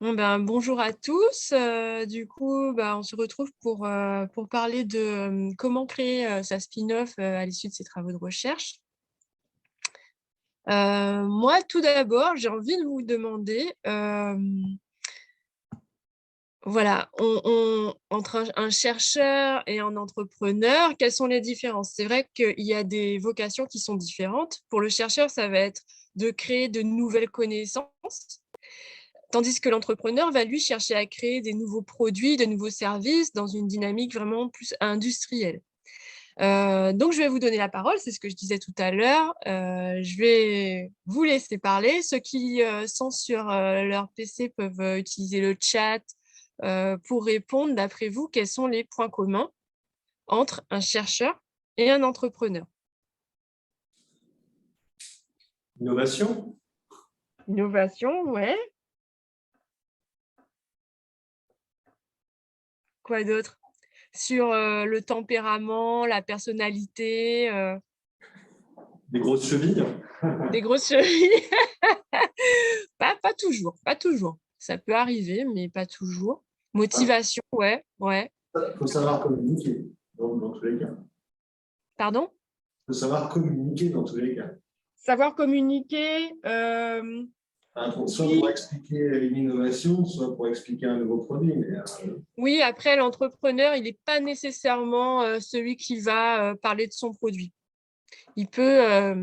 Bon, bonjour à tous. Du coup, on se retrouve pour parler de comment créer sa spin-off à l'issue de ses travaux de recherche. Moi, tout d'abord, j'ai envie de vous demander, voilà, entre un chercheur et un entrepreneur, quelles sont les différences? C'est vrai qu'il y a des vocations qui sont différentes. Pour le chercheur, ça va être de créer de nouvelles connaissances. Tandis que l'entrepreneur va, lui, chercher à créer des nouveaux produits, de nouveaux services dans une dynamique vraiment plus industrielle. Donc je vais vous donner la parole, c'est ce que je disais tout à l'heure. Je vais vous laisser parler. Ceux qui sont sur leur PC peuvent utiliser le chat pour répondre. D'après vous, quels sont les points communs entre un chercheur et un entrepreneur? Innovation, Innovation, ouais. Quoi d'autre? Sur le tempérament, la personnalité, des grosses chevilles. des grosses chevilles? Pas toujours, pas toujours. Ça peut arriver, mais pas toujours. Motivation, ouais, ouais. Il faut savoir communiquer dans tous les cas. Pardon? Il faut savoir communiquer dans tous les cas. Savoir communiquer, Soit pour oui. expliquer une innovation, soit pour expliquer un nouveau produit. Mais, Oui, après, l'entrepreneur, il n'est pas nécessairement celui qui va parler de son produit. Il peut,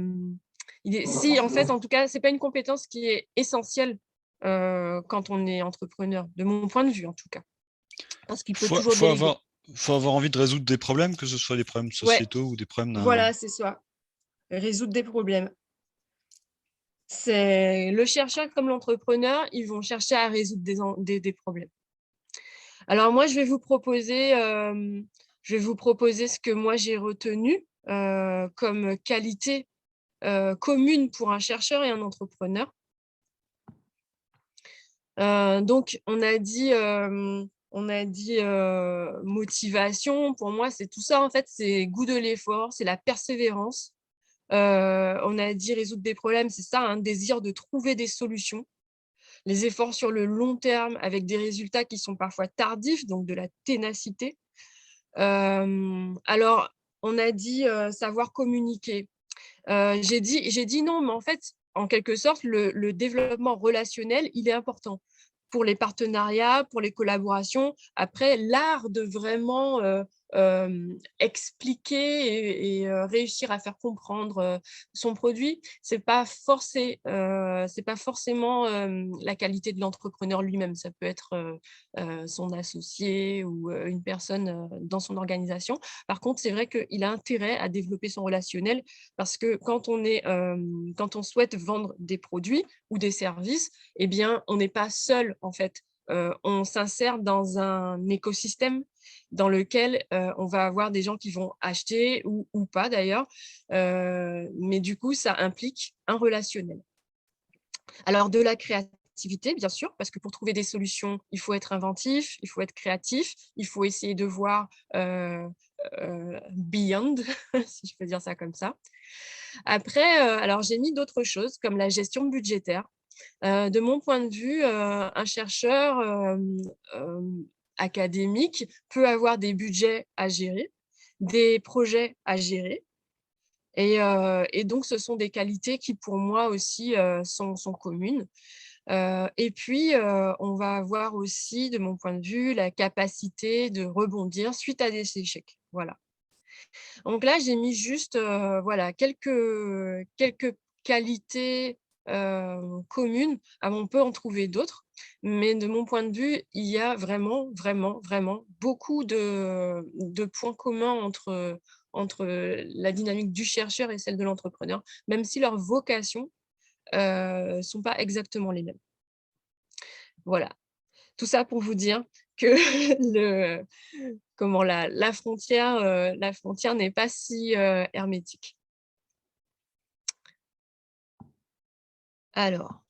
si, en fait, en tout cas, c'est pas une compétence qui est essentielle quand on est entrepreneur, de mon point de vue, en tout cas. Parce qu'il peut Faut toujours faut déléguer. avoir faut avoir envie de résoudre des problèmes, que ce soit des problèmes Ouais, sociétaux ou des problèmes d'un. voilà, c'est ça. Résoudre des problèmes. C'est le chercheur comme l'entrepreneur, ils vont chercher à résoudre des problèmes. Alors moi, je vais vous proposer ce que moi j'ai retenu comme qualité commune pour un chercheur et un entrepreneur. Donc on a dit motivation. Pour moi, c'est tout ça en fait, c'est goût de l'effort, c'est la persévérance. On a dit résoudre des problèmes, c'est ça, un désir de trouver des solutions. Les efforts sur le long terme avec des résultats qui sont parfois tardifs, donc de la ténacité. Alors, on a dit savoir communiquer. J'ai dit non, mais en fait, en quelque sorte, le développement relationnel, il est important pour les partenariats, pour les collaborations. Après, l'art de vraiment expliquer et réussir à faire comprendre son produit, c'est pas forcément la qualité de l'entrepreneur lui-même. Ça peut être son associé ou une personne dans son organisation. Par contre, c'est vrai qu'il a intérêt à développer son relationnel parce que quand on souhaite vendre des produits ou des services, eh bien, on n'est pas seul en fait. On s'insère dans un écosystème dans lequel on va avoir des gens qui vont acheter ou pas d'ailleurs, mais du coup, ça implique un relationnel. Alors, de la créativité, bien sûr, parce que pour trouver des solutions, il faut être inventif, il faut être créatif, il faut essayer de voir beyond, si je peux dire ça comme ça. Après, alors j'ai mis d'autres choses comme la gestion budgétaire. De mon point de vue, un chercheur académique peut avoir des budgets à gérer, des projets à gérer. Et donc, ce sont des qualités qui, pour moi aussi, sont communes. Et puis, on va avoir aussi, de mon point de vue, la capacité de rebondir suite à des échecs. Voilà. Donc là, j'ai mis juste voilà, quelques qualités communes. Ah, on peut en trouver d'autres, mais de mon point de vue, il y a vraiment, vraiment, vraiment beaucoup de points communs entre la dynamique du chercheur et celle de l'entrepreneur, même si leurs vocations sont pas exactement les mêmes. Voilà. Tout ça pour vous dire que le comment la frontière n'est pas si hermétique. Alors,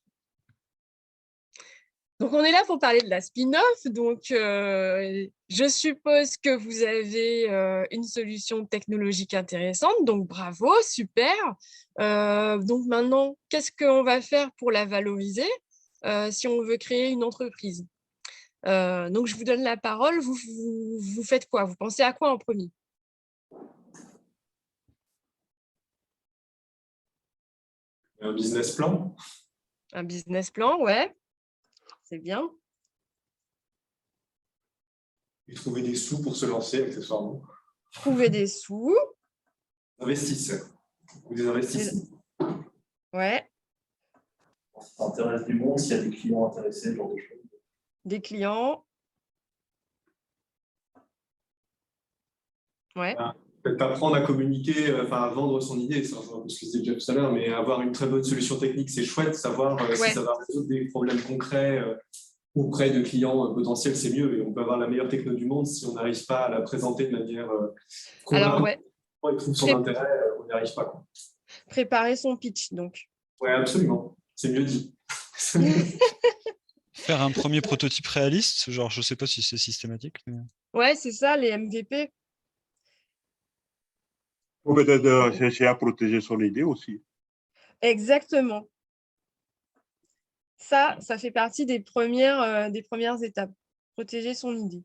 donc on est là pour parler de la spin-off. Donc, je suppose que vous avez une solution technologique intéressante. Donc, bravo, super. Donc maintenant, qu'est-ce qu'on va faire pour la valoriser? si on veut créer une entreprise. Donc, je vous donne la parole. Vous faites quoi? Vous pensez à quoi en premier? Un business plan. Un business plan, ouais, c'est bien. Et trouver des sous pour se lancer accessoirement. Trouver des sous. Investisseurs ou des investisseurs. Ouais. Ça intéresse du monde, s'il y a des clients intéressés, ce genre de choses. Des clients. Ouais. Peut-être apprendre à communiquer, à vendre son idée, c'est un peu ce que je disais déjà tout à l'heure, mais avoir une très bonne solution technique, c'est chouette. Savoir si ça va résoudre des problèmes concrets auprès de clients potentiels, c'est mieux. Et on peut avoir la meilleure techno du monde si on n'arrive pas à la présenter de manière convaincante et trouve son intérêt, on n'y arrive pas, quoi. Préparer son pitch, donc. Oui, absolument. C'est mieux dit. Faire un premier prototype réaliste, genre, je ne sais pas si c'est systématique. Mais... Ouais, c'est ça, les MVP. Ou peut-être chercher à protéger son idée aussi. Exactement. Ça fait partie des premières étapes. Protéger son idée.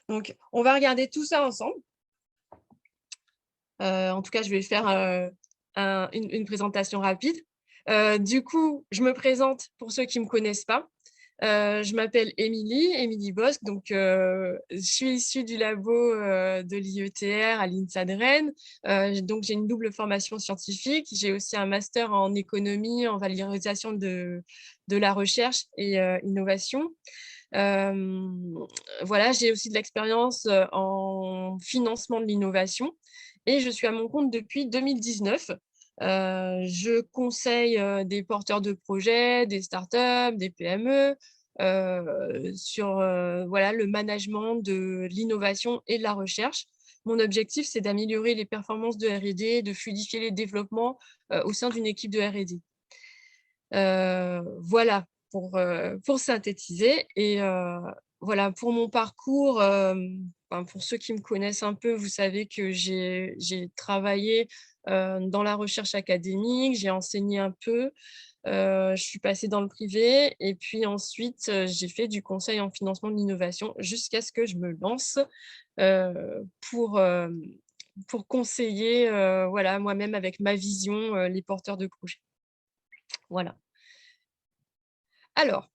Donc, on va regarder tout ça ensemble. En tout cas, je vais faire une présentation rapide. Du coup, je me présente pour ceux qui ne me connaissent pas. Je m'appelle Émilie Bosc, donc je suis issue du labo de l'IETR à l'INSA de Rennes. Donc, j'ai une double formation scientifique. J'ai aussi un master en économie, en valorisation de la recherche et innovation. Voilà, j'ai aussi de l'expérience en financement de l'innovation et je suis à mon compte depuis 2019. Je conseille des porteurs de projets, des startups, des PME sur voilà, le management de l'innovation et de la recherche. Mon objectif, c'est d'améliorer les performances de R&D, de fluidifier les développements au sein d'une équipe de R&D. Voilà, pour synthétiser. Et voilà, pour mon parcours, pour ceux qui me connaissent un peu, vous savez que j'ai travaillé dans la recherche académique, j'ai enseigné un peu, je suis passée dans le privé et puis ensuite, j'ai fait du conseil en financement de l'innovation jusqu'à ce que je me lance pour conseiller voilà, moi-même avec ma vision les porteurs de projets. Voilà. Alors,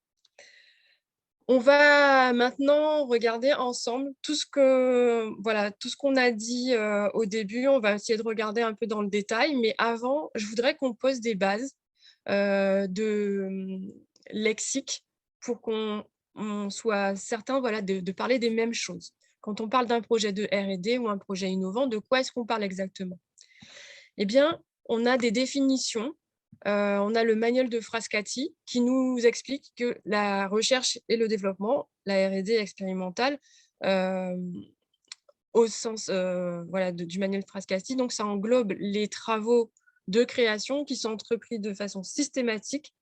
on va maintenant regarder ensemble tout ce qu'on a dit au début. On va essayer de regarder un peu dans le détail, mais avant, je voudrais qu'on pose des bases de lexique pour qu'on soit certain de parler des mêmes choses. Quand on parle d'un projet de R&D ou un projet innovant, de quoi est-ce qu'on parle exactement? Eh bien, on a des définitions. On a le manuel de Frascati qui nous explique que la recherche et le développement, la R&D expérimentale, au sens du manuel Frascati, donc ça englobe les travaux de création qui sont entrepris de façon systématique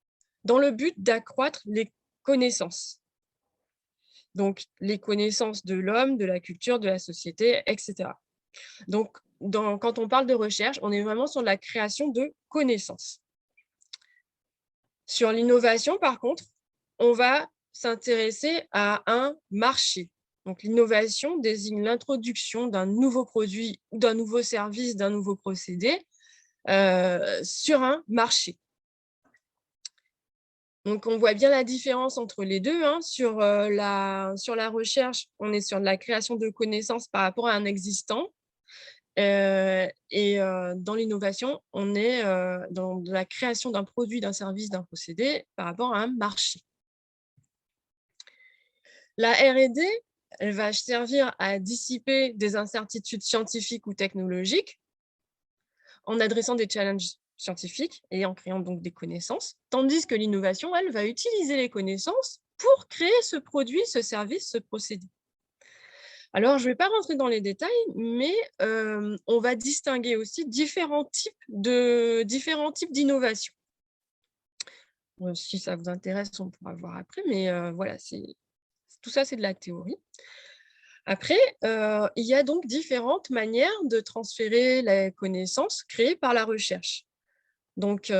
dans le but d'accroître les connaissances. Donc, les connaissances de l'homme, de la culture, de la société, etc. Donc, quand on parle de recherche, on est vraiment sur la création de connaissances. Sur l'innovation, par contre, on va s'intéresser à un marché. Donc, l'innovation désigne l'introduction d'un nouveau produit, d'un nouveau service, d'un nouveau procédé sur un marché. Donc, on voit bien la différence entre les deux. Sur la recherche, on est sur la création de connaissances par rapport à un existant. Et dans l'innovation, on est dans la création d'un produit, d'un service, d'un procédé par rapport à un marché. La R&D, elle va servir à dissiper des incertitudes scientifiques ou technologiques en adressant des challenges scientifiques et en créant donc des connaissances, tandis que l'innovation, elle, va utiliser les connaissances pour créer ce produit, ce service, ce procédé. Alors, je ne vais pas rentrer dans les détails, mais on va distinguer aussi différents types d'innovation. Si ça vous intéresse, on pourra voir après, mais voilà, tout ça, c'est de la théorie. Après, il y a donc différentes manières de transférer les connaissances créées par la recherche. Donc,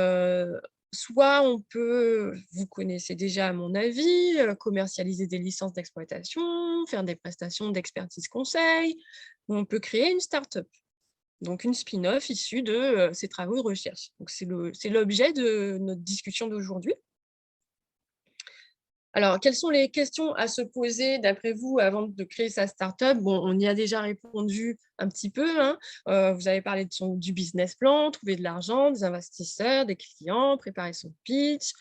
soit on peut, vous connaissez déjà à mon avis, commercialiser des licences d'exploitation, faire des prestations d'expertise conseil, ou on peut créer une start-up. Donc, une spin-off issue de ces travaux de recherche. Donc, c'est l'objet de notre discussion d'aujourd'hui. Alors, quelles sont les questions à se poser, d'après vous, avant de créer sa start-up? Bon, on y a déjà répondu un petit peu. Hein. Vous avez parlé du business plan, trouver de l'argent, des investisseurs, des clients, préparer son pitch,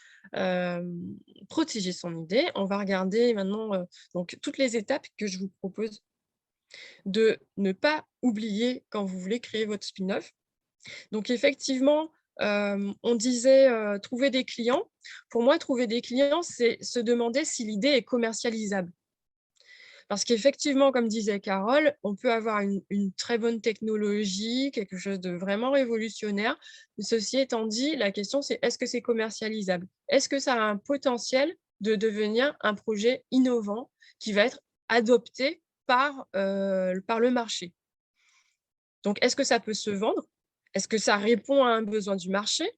protéger son idée. On va regarder maintenant donc, toutes les étapes que je vous propose de ne pas oublier quand vous voulez créer votre spin-off. Donc, effectivement, on disait trouver des clients. Pour moi, trouver des clients, c'est se demander si l'idée est commercialisable. Parce qu'effectivement, comme disait Carole, on peut avoir une très bonne technologie, quelque chose de vraiment révolutionnaire. Ceci étant dit, la question, c'est est-ce que c'est commercialisable? Est-ce que ça a un potentiel de devenir un projet innovant qui va être adopté par le marché? Donc, est-ce que ça peut se vendre? Est-ce que ça répond à un besoin du marché?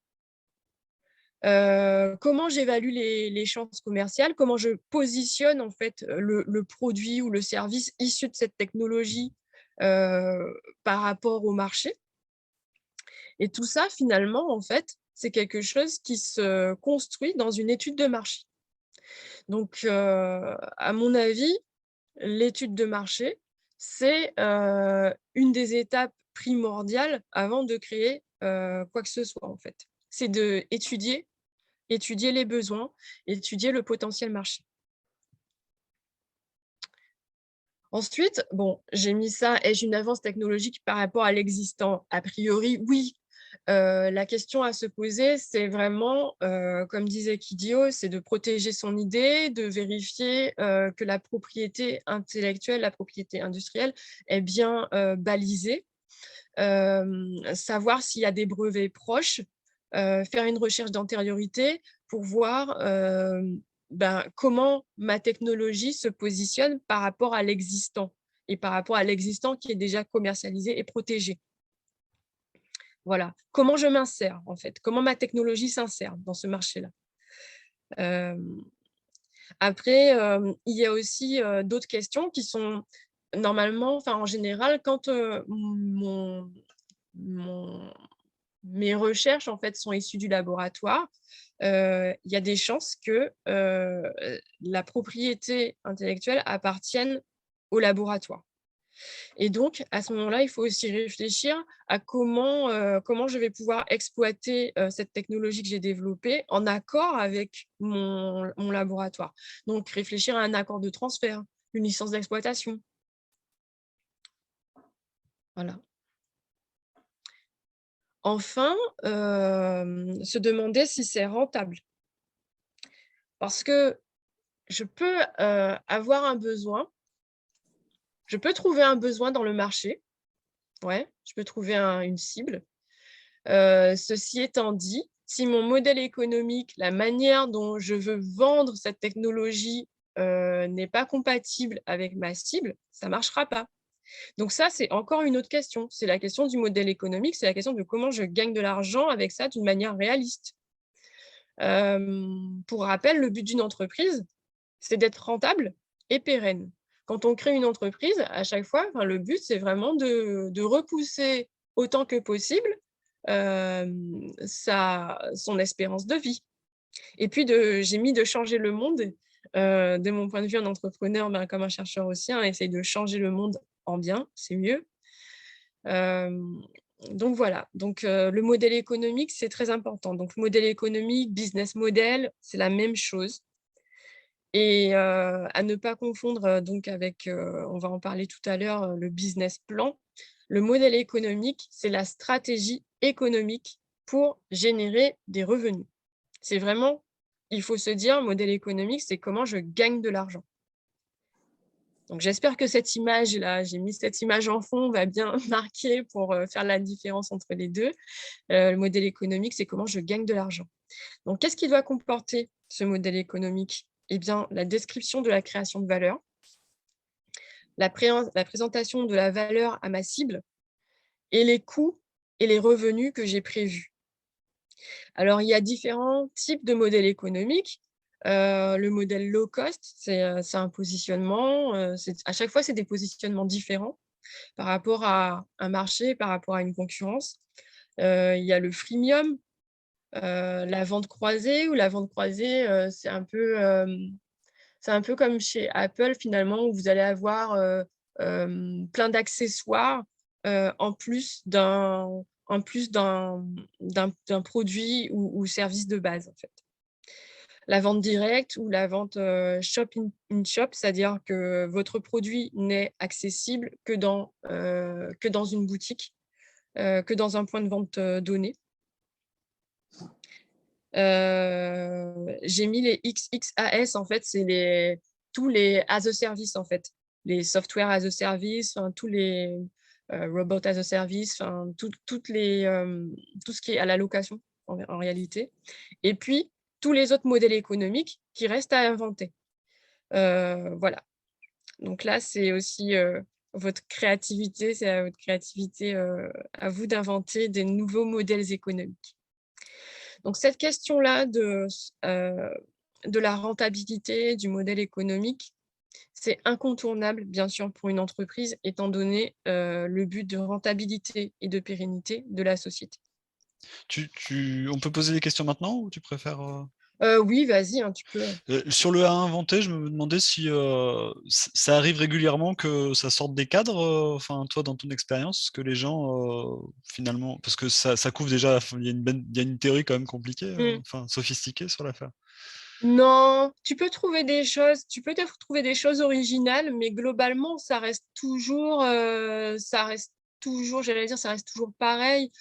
Comment j'évalue les chances commerciales? Comment je positionne en fait le produit ou le service issu de cette technologie par rapport au marché? Et tout ça, finalement, en fait, c'est quelque chose qui se construit dans une étude de marché. Donc, à mon avis, l'étude de marché, c'est une des étapes primordiales avant de créer quoi que ce soit, en fait. C'est d'étudier les besoins, étudier le potentiel marché. Ensuite, bon, j'ai mis ça, ai-je une avance technologique par rapport à l'existant? A priori, oui. La question à se poser, c'est vraiment, comme disait Kidio, c'est de protéger son idée, de vérifier que la propriété intellectuelle, la propriété industrielle est bien balisée, savoir s'il y a des brevets proches, faire une recherche d'antériorité pour voir comment ma technologie se positionne par rapport à l'existant et par rapport à l'existant qui est déjà commercialisé et protégé. Voilà. Comment je m'insère, en fait? Comment ma technologie s'insère dans ce marché-là? Après, il y a aussi d'autres questions qui sont normalement, enfin en général, quand mes recherches en fait sont issues du laboratoire, il y a des chances que la propriété intellectuelle appartienne au laboratoire. Et donc, à ce moment-là, il faut aussi réfléchir à comment je vais pouvoir exploiter cette technologie que j'ai développée en accord avec mon laboratoire. Donc, réfléchir à un accord de transfert, une licence d'exploitation. Voilà. Enfin, se demander si c'est rentable. Parce que je peux avoir un besoin, je peux trouver un besoin dans le marché, ouais, je peux trouver une cible. Ceci étant dit, si mon modèle économique, la manière dont je veux vendre cette technologie n'est pas compatible avec ma cible, ça ne marchera pas. Donc ça, c'est encore une autre question. C'est la question du modèle économique, c'est la question de comment je gagne de l'argent avec ça d'une manière réaliste. Pour rappel, le but d'une entreprise, c'est d'être rentable et pérenne. Quand on crée une entreprise, à chaque fois, le but, c'est vraiment de repousser autant que possible son espérance de vie. Et puis, j'ai mis de changer le monde, de mon point de vue en entrepreneur, comme un chercheur aussi, essaye de changer le monde en bien, c'est mieux. Donc voilà, donc le modèle économique, c'est très important. Donc le modèle économique, business model, c'est la même chose. Et à ne pas confondre donc avec, on va en parler tout à l'heure, le business plan. Le modèle économique, c'est la stratégie économique pour générer des revenus. C'est vraiment, il faut se dire, modèle économique, c'est comment je gagne de l'argent. Donc, j'espère que cette image-là, j'ai mis cette image en fond, va bien marquer pour faire la différence entre les deux. Le modèle économique, c'est comment je gagne de l'argent. Donc, qu'est-ce qu'il doit comporter, ce modèle économique? Eh bien, la description de la création de valeur, la présentation de la valeur à ma cible et les coûts et les revenus que j'ai prévus. Alors, il y a différents types de modèles économiques. Le modèle low cost, c'est un positionnement. À chaque fois, c'est des positionnements différents par rapport à un marché, par rapport à une concurrence. Il y a le freemium, la vente croisée, ou la vente croisée, c'est un peu comme chez Apple, finalement, où vous allez avoir plein d'accessoires en plus d'un produit ou service de base, en fait. La vente directe ou la vente shop in shop, c'est-à-dire que votre produit n'est accessible que dans une boutique, que dans un point de vente donné. J'ai mis les XXAS, en fait, c'est tous les as a service, en fait. Les software as a service, tous les robots as a service, tout ce qui est à la location, en réalité. Et puis, tous les autres modèles économiques qui restent à inventer. Voilà. Donc là, c'est aussi votre créativité, c'est à votre créativité, à vous d'inventer des nouveaux modèles économiques. Donc cette question-là de la rentabilité du modèle économique, c'est incontournable, bien sûr, pour une entreprise, étant donné le but de rentabilité et de pérennité de la société. On peut poser des questions maintenant ou tu préfères Oui, vas-y, hein, tu peux. Sur le à inventer, je me demandais si ça arrive régulièrement que ça sorte des cadres, enfin toi dans ton expérience, que les gens finalement, parce que ça couvre déjà, il y a une théorie quand même compliquée, enfin sophistiquée sur l'affaire. Non, tu peux trouver des choses originales, mais globalement, ça reste toujours, j'allais dire, ça reste toujours pareil.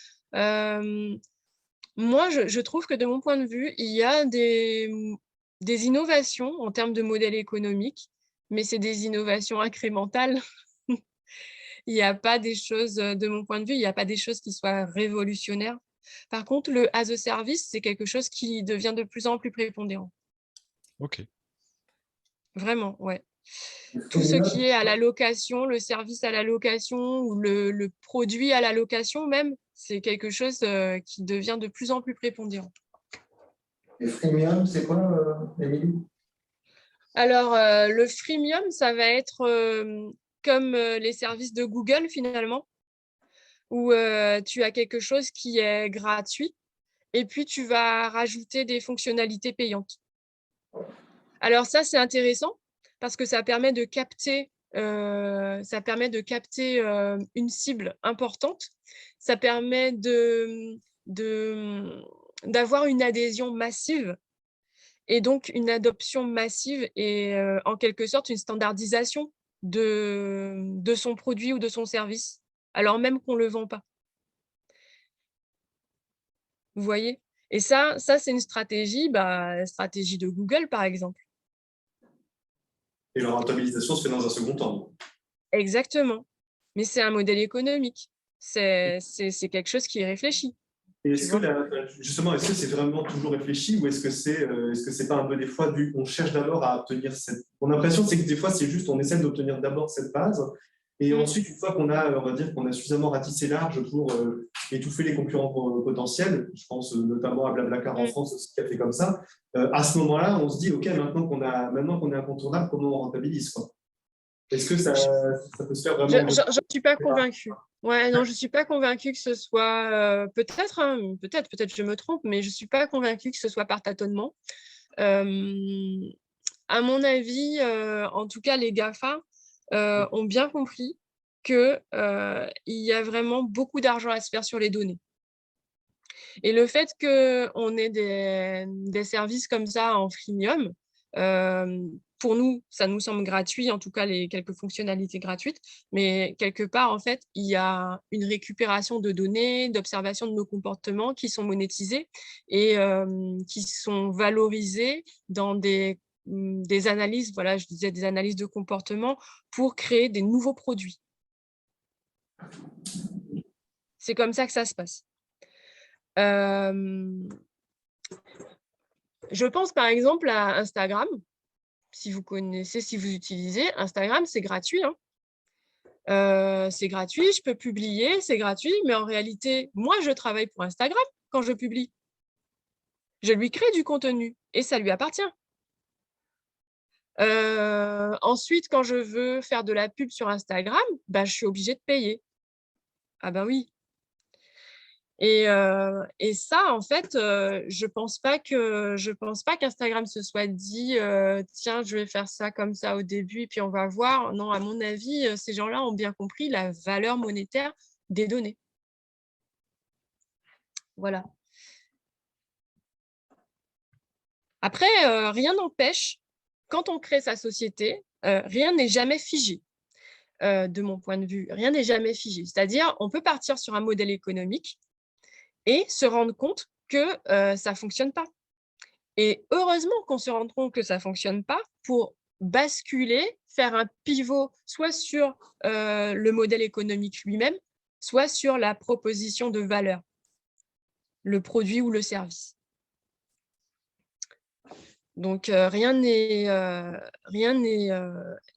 Moi, je trouve que de mon point de vue, il y a des innovations en termes de modèle économique, mais c'est des innovations incrémentales. Il n'y a pas des choses, de mon point de vue, il n'y a pas des choses qui soient révolutionnaires. Par contre, le as a service, c'est quelque chose qui devient de plus en plus prépondérant. Ok. Vraiment, ouais. Tout ce qui est à la location, le service à la location ou le produit à la location même, c'est quelque chose qui devient de plus en plus prépondérant. Et freemium, c'est quoi, Émilie? Alors, le freemium, ça va être comme les services de Google, finalement, où tu as quelque chose qui est gratuit et puis tu vas rajouter des fonctionnalités payantes. Alors ça, c'est intéressant parce que ça permet de capter une cible importante. Ça permet d'avoir une adhésion massive et donc une adoption massive et en quelque sorte une standardisation de son produit ou de son service, alors même qu'on ne le vend pas. Vous voyez? Et ça c'est une stratégie de Google, par exemple. Et leur rentabilisation se fait dans un second temps. Exactement. Mais c'est un modèle économique. C'est quelque chose qui est réfléchi. Et est-ce que c'est vraiment toujours réfléchi ou est-ce que c'est pas un peu des fois on cherche d'abord à obtenir Mon impression, c'est que des fois, c'est juste on essaie d'obtenir d'abord cette base et ensuite, une fois qu'on a suffisamment ratissé large pour étouffer les concurrents potentiels, je pense notamment à Blablacar en France aussi qui a fait comme ça, à ce moment-là, on se dit, OK, maintenant qu'on est incontournable, comment on rentabilise, quoi? Est-ce que ça peut se faire vraiment? Je ne suis pas convaincue. Ouais, non, je ne suis pas convaincue que ce soit… peut-être je me trompe, mais je ne suis pas convaincue que ce soit par tâtonnement. À mon avis, en tout cas, les GAFA ont bien compris qu'il y a vraiment beaucoup d'argent à se faire sur les données. Et le fait qu'on ait des services comme ça en freemium, pour nous, ça nous semble gratuit, en tout cas les quelques fonctionnalités gratuites, mais quelque part, en fait, il y a une récupération de données, d'observation de nos comportements qui sont monétisés et qui sont valorisés dans des analyses, voilà, je disais des analyses de comportement pour créer des nouveaux produits. C'est comme ça que ça se passe. Je pense par exemple à Instagram. Si vous connaissez, si vous utilisez Instagram, c'est gratuit. C'est gratuit, je peux publier, c'est gratuit, mais en réalité, moi, je travaille pour Instagram quand je publie. je lui crée du contenu et ça lui appartient. Ensuite, quand je veux faire de la pub sur Instagram, bah, je suis obligée de payer. Ah ben oui. Et ça, en fait, je pense pas qu'Instagram se soit dit tiens, je vais faire ça comme ça au début et puis on va voir. Non, à mon avis, ces gens-là ont bien compris la valeur monétaire des données. Voilà. Après, rien n'empêche, quand on crée sa société, rien n'est jamais figé. De mon point de vue, rien n'est jamais figé. C'est-à-dire, on peut partir sur un modèle économique et se rendre compte que ça ne fonctionne pas. Et heureusement qu'on se rend compte que ça ne fonctionne pas pour basculer, faire un pivot soit sur le modèle économique lui-même, soit sur la proposition de valeur, le produit ou le service. Donc, rien n'est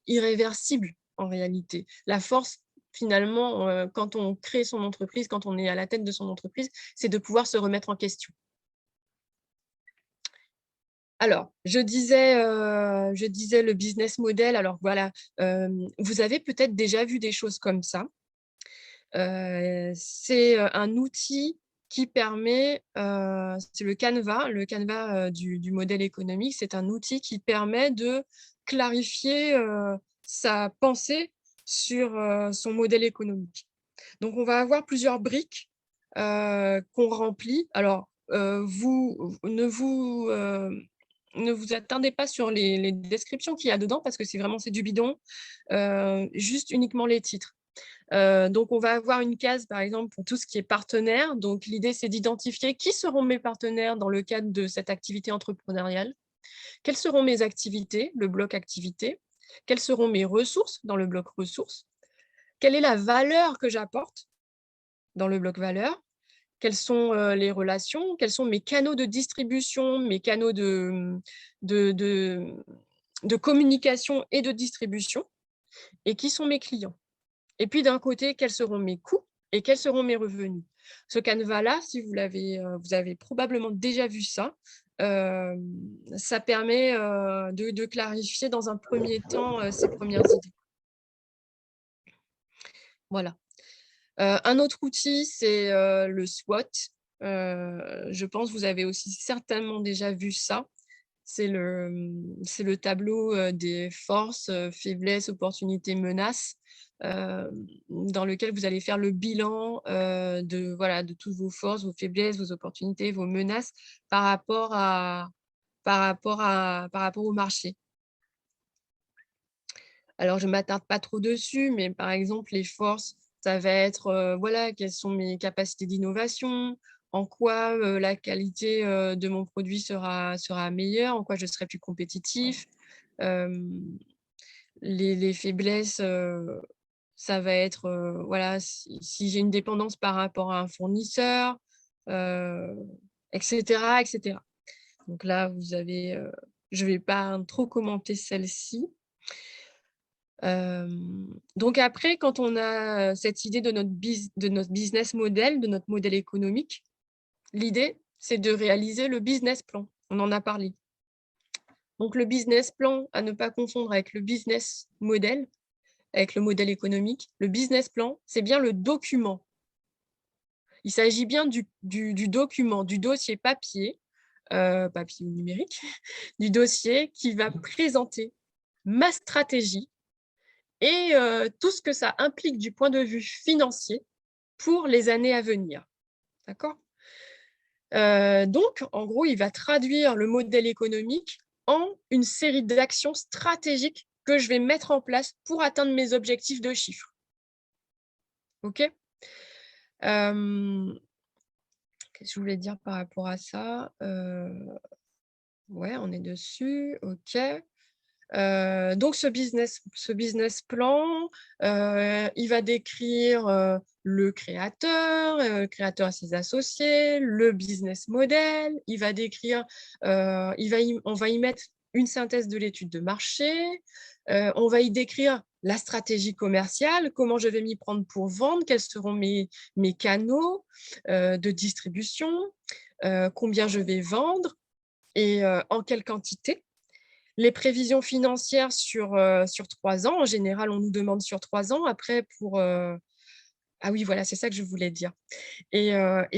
irréversible en réalité. La force, finalement, quand on crée son entreprise, quand on est à la tête de son entreprise, c'est de pouvoir se remettre en question. Alors, je disais le business model. Alors voilà, vous avez peut-être déjà vu des choses comme ça. C'est un outil qui permet, c'est le Canva du modèle économique, c'est un outil qui permet de clarifier sa pensée sur son modèle économique. Donc, on va avoir plusieurs briques qu'on remplit. Alors, ne vous attendez pas sur les descriptions qu'il y a dedans parce que c'est du bidon, juste uniquement les titres. Donc, on va avoir une case, par exemple, pour tout ce qui est partenaire. Donc, l'idée, c'est d'identifier qui seront mes partenaires dans le cadre de cette activité entrepreneuriale. Quelles seront mes activités, le bloc activités. Quelles seront mes ressources dans le bloc ressources. Quelle est la valeur que j'apporte dans le bloc valeur. Quelles sont les relations. Quels sont mes canaux de distribution, mes canaux de communication et de distribution. Et qui sont mes clients. Et puis, d'un côté, quels seront mes coûts et quels seront mes revenus. Ce Canva-là, si vous avez probablement déjà vu ça, ça permet de clarifier dans un premier temps ces premières idées. Voilà. Un autre outil, c'est le SWOT. Je pense que vous avez aussi certainement déjà vu ça. C'est le tableau des forces, faiblesses, opportunités, menaces, dans lequel vous allez faire le bilan de toutes vos forces, vos faiblesses, vos opportunités, vos menaces par rapport au marché. Alors, je ne m'attarde pas trop dessus, mais par exemple, les forces, ça va être quelles sont mes capacités d'innovation, en quoi la qualité de mon produit sera meilleure, en quoi je serai plus compétitif. Les faiblesses, ça va être si j'ai une dépendance par rapport à un fournisseur, etc., etc. Donc là, vous avez, je ne vais pas trop commenter celle-ci. Donc après, quand on a cette idée de notre business model, de notre modèle économique, l'idée, c'est de réaliser le business plan. On en a parlé. Donc le business plan, à ne pas confondre avec le business model, avec le modèle économique. Le business plan, c'est bien le document. Il s'agit bien du document, du dossier papier ou numérique, du dossier qui va présenter ma stratégie et tout ce que ça implique du point de vue financier pour les années à venir. D'accord ? Donc, en gros, il va traduire le modèle économique en une série d'actions stratégiques que je vais mettre en place pour atteindre mes objectifs de chiffres. OK ? Qu'est-ce que je voulais dire par rapport à ça ? Ouais, on est dessus. OK. Donc, ce business plan, il va décrire le créateur et ses associés, le business model, il va décrire, on va y mettre une synthèse de l'étude de marché, on va y décrire la stratégie commerciale, comment je vais m'y prendre pour vendre, quels seront mes canaux de distribution, combien je vais vendre et en quelle quantité. Les prévisions financières sur 3 ans. En général, on nous demande sur 3 ans. Après, ah oui, voilà, c'est ça que je voulais dire. Et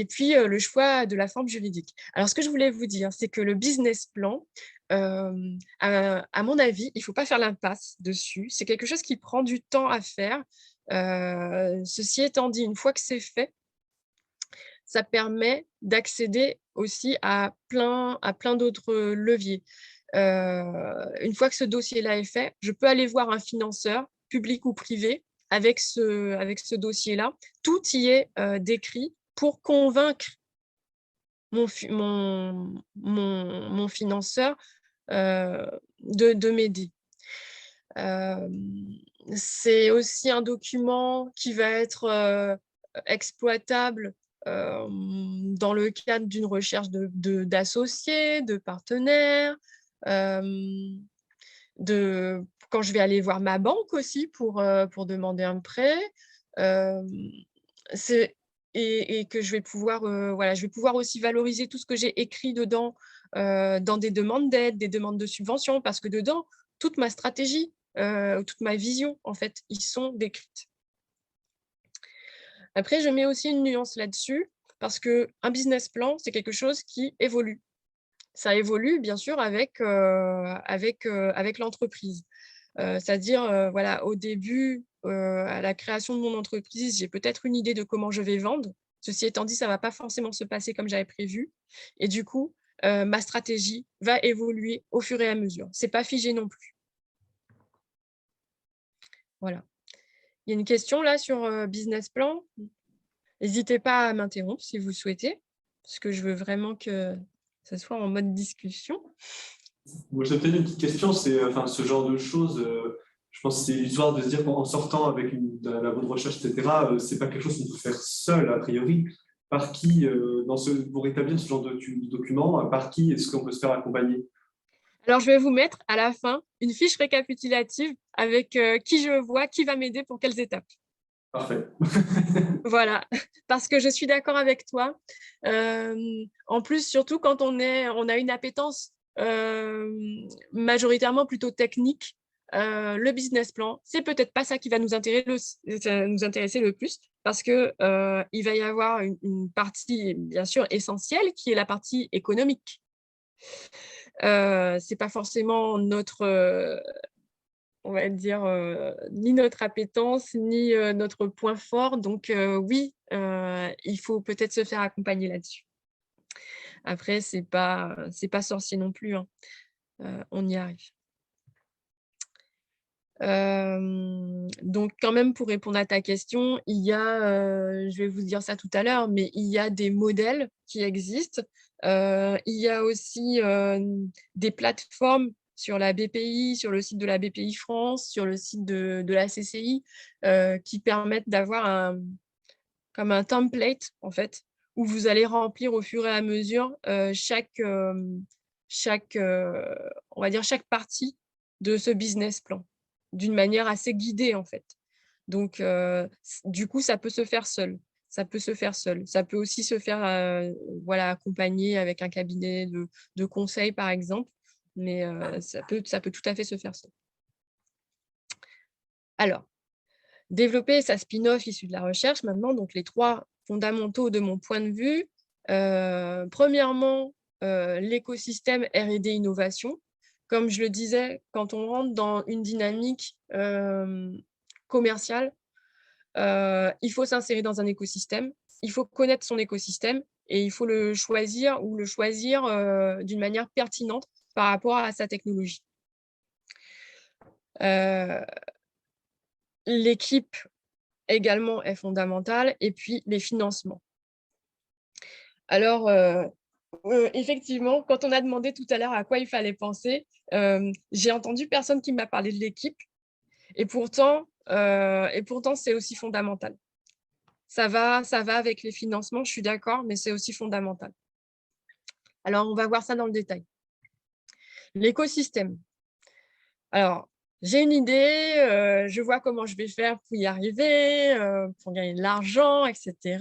puis, le choix de la forme juridique. Alors, ce que je voulais vous dire, c'est que le business plan, à mon avis, il ne faut pas faire l'impasse dessus. C'est quelque chose qui prend du temps à faire. Ceci étant dit, une fois que c'est fait, ça permet d'accéder aussi à plein d'autres leviers. Une fois que ce dossier-là est fait, je peux aller voir un financeur, public ou privé, avec ce dossier-là. Tout y est décrit pour convaincre mon financeur de m'aider. C'est aussi un document qui va être exploitable dans le cadre d'une recherche d'associés, de partenaires, quand je vais aller voir ma banque aussi pour demander un prêt. Et que je vais pouvoir aussi valoriser tout ce que j'ai écrit dedans dans des demandes d'aide, des demandes de subvention, parce que dedans, toute ma stratégie, toute ma vision, en fait, ils sont décrites. Après, je mets aussi une nuance là-dessus, parce qu'un business plan, c'est quelque chose qui évolue. Ça évolue, bien sûr, avec l'entreprise. C'est-à-dire, voilà, au début, à la création de mon entreprise, j'ai peut-être une idée de comment je vais vendre. Ceci étant dit, ça ne va pas forcément se passer comme j'avais prévu. Et du coup, ma stratégie va évoluer au fur et à mesure. Ce n'est pas figé non plus. Voilà. Il y a une question là sur business plan. N'hésitez pas à m'interrompre si vous le souhaitez, parce que je veux vraiment que ce soit en mode discussion. Moi, j'ai peut-être une petite question, c'est ce genre de choses, je pense que c'est illusoire de se dire qu'en sortant avec un labo de recherche, etc., c'est pas quelque chose qu'on peut faire seul, a priori. Par qui, pour établir ce genre de document, par qui est-ce qu'on peut se faire accompagner? Alors, je vais vous mettre à la fin une fiche récapitulative avec qui je vois, qui va m'aider pour quelles étapes. Parfait. Voilà, parce que je suis d'accord avec toi. En plus, surtout quand on a une appétence majoritairement plutôt technique, le business plan, c'est peut-être pas ça qui va nous intéresser le plus, parce que il va y avoir une partie, bien sûr, essentielle, qui est la partie économique. C'est pas forcément notre on va dire, ni notre appétence, ni notre point fort. Donc, oui, il faut peut-être se faire accompagner là-dessus. Après, c'est pas sorcier non plus, hein. On y arrive. Donc, quand même, pour répondre à ta question, il y a, je vais vous dire ça tout à l'heure, mais il y a des modèles qui existent. Il y a aussi des plateformes sur la BPI, sur le site de la BPI France, sur le site de la CCI, qui permettent d'avoir comme un template, en fait, où vous allez remplir au fur et à mesure chaque on va dire chaque partie de ce business plan, d'une manière assez guidée, en fait. Donc, du coup, ça peut se faire seul. Ça peut se faire seul. Ça peut aussi se faire accompagné avec un cabinet de conseil, par exemple. Mais ça peut tout à fait se faire seul. Alors, développer sa spin-off issue de la recherche, maintenant, donc les 3 fondamentaux de mon point de vue. Premièrement, l'écosystème R&D innovation. Comme je le disais, quand on rentre dans une dynamique commerciale, il faut s'insérer dans un écosystème, il faut connaître son écosystème et il faut le choisir d'une manière pertinente par rapport à sa technologie. L'équipe également est fondamentale, et puis les financements. Alors, effectivement, quand on a demandé tout à l'heure à quoi il fallait penser, j'ai entendu personne qui m'a parlé de l'équipe, et pourtant c'est aussi fondamental. Ça va avec les financements, je suis d'accord, mais c'est aussi fondamental. Alors, on va voir ça dans le détail. L'écosystème. Alors, j'ai une idée, je vois comment je vais faire pour y arriver, pour gagner de l'argent, etc.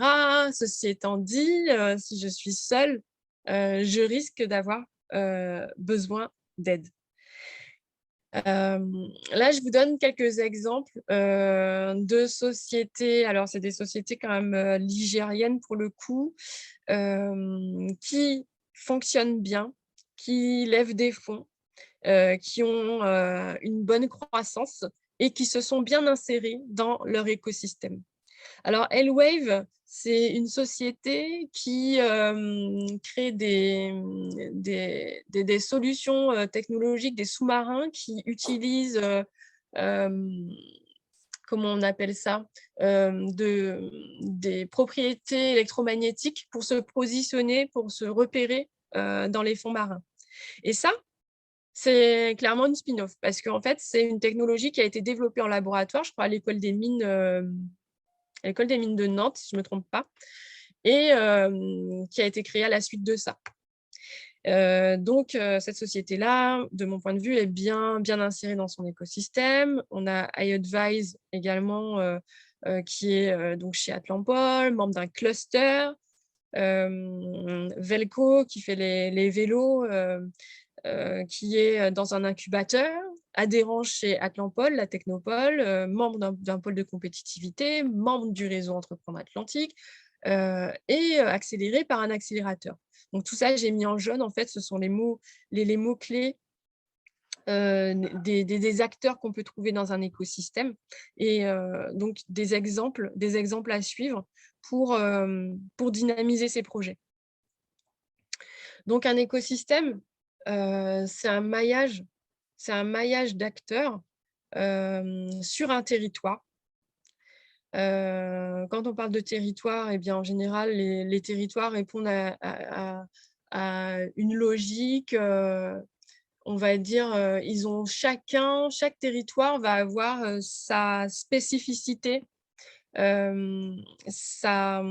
Ceci étant dit, si je suis seule, je risque d'avoir besoin d'aide. Là, je vous donne quelques exemples de sociétés. Alors, c'est des sociétés quand même ligériennes pour le coup, qui fonctionnent bien, qui lèvent des fonds, qui ont une bonne croissance et qui se sont bien insérés dans leur écosystème. Alors, Elwave, c'est une société qui crée des solutions technologiques, des sous-marins qui utilisent, comment on appelle ça, des propriétés électromagnétiques pour se positionner, pour se repérer dans les fonds marins. Et ça, c'est clairement une spin-off parce qu'en fait, c'est une technologie qui a été développée en laboratoire, je crois, à l'école des mines de Nantes, si je ne me trompe pas, et qui a été créée à la suite de ça. Donc, cette société-là, de mon point de vue, est bien insérée dans son écosystème. On a iAdvise également, qui est donc chez Atlampol, membre d'un cluster. Velco, qui fait les vélos, qui est dans un incubateur, adhérent chez Atlampol, la Technopole, membre d'un pôle de compétitivité, membre du réseau Entreprendre Atlantique, et accéléré par un accélérateur. Donc tout ça, j'ai mis en jaune, en fait, ce sont les mots-clés des acteurs qu'on peut trouver dans un écosystème, et donc des exemples à suivre pour dynamiser ces projets. Donc un écosystème, c'est un maillage d'acteurs sur un territoire. Quand on parle de territoire, eh bien, en général, les territoires répondent à une logique. On va dire, ils ont chaque territoire va avoir sa spécificité, sa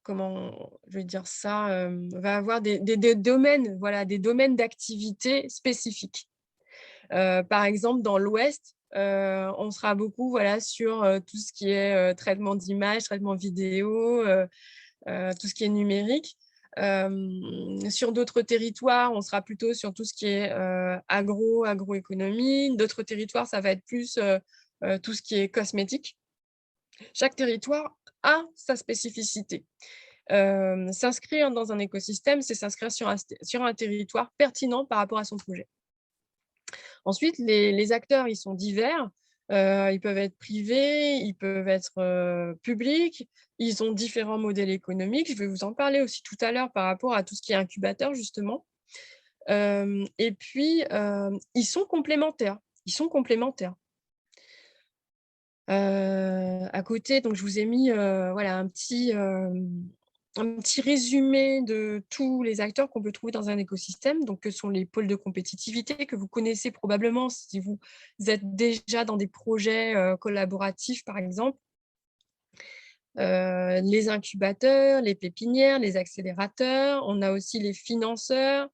comment je vais dire ça, va avoir des domaines, voilà, des domaines d'activité spécifiques. Par exemple, dans l'Ouest, on sera beaucoup, voilà, sur tout ce qui est traitement d'image, traitement vidéo, tout ce qui est numérique. Sur d'autres territoires, on sera plutôt sur tout ce qui est agroéconomie. D'autres territoires, ça va être plus tout ce qui est cosmétique. Chaque territoire a sa spécificité. S'inscrire dans un écosystème, c'est s'inscrire sur un territoire pertinent par rapport à son projet. Ensuite, les acteurs, ils sont divers. Ils peuvent être privés, ils peuvent être publics. Ils ont différents modèles économiques. Je vais vous en parler aussi tout à l'heure par rapport à tout ce qui est incubateur, justement. Et puis, ils sont complémentaires. À côté, donc je vous ai mis voilà, un petit résumé de tous les acteurs qu'on peut trouver dans un écosystème, donc que sont les pôles de compétitivité que vous connaissez probablement si vous êtes déjà dans des projets collaboratifs, par exemple. Les incubateurs, les pépinières, les accélérateurs. On a aussi les financeurs,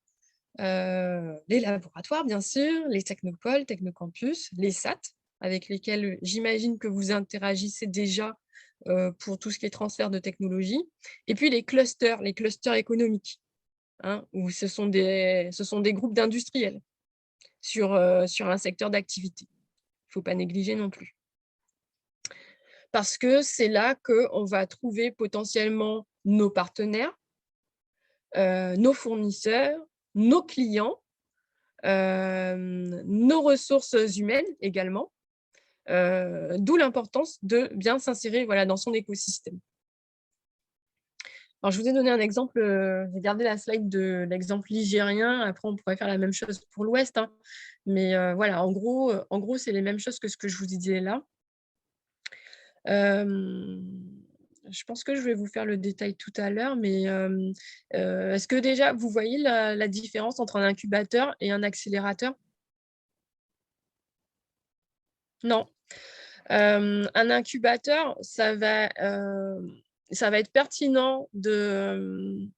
les laboratoires, bien sûr, les technopoles, technocampus, les SAT, avec lesquels j'imagine que vous interagissez déjà pour tout ce qui est transfert de technologie. Et puis les clusters économiques, hein, où ce sont des groupes d'industriels sur un secteur d'activité. Il ne faut pas négliger non plus. Parce que c'est là qu'on va trouver potentiellement nos partenaires, nos fournisseurs, nos clients, nos ressources humaines également, d'où l'importance de bien s'insérer, voilà, dans son écosystème. Alors, je vous ai donné un exemple, j'ai gardé la slide de l'exemple ligérien, après on pourrait faire la même chose pour l'Ouest, hein. Mais voilà, en gros c'est les mêmes choses que ce que je vous disais là. Je pense que je vais vous faire le détail tout à l'heure, mais est-ce que déjà vous voyez la différence entre un incubateur et un accélérateur? Non. Un incubateur, ça va être pertinent de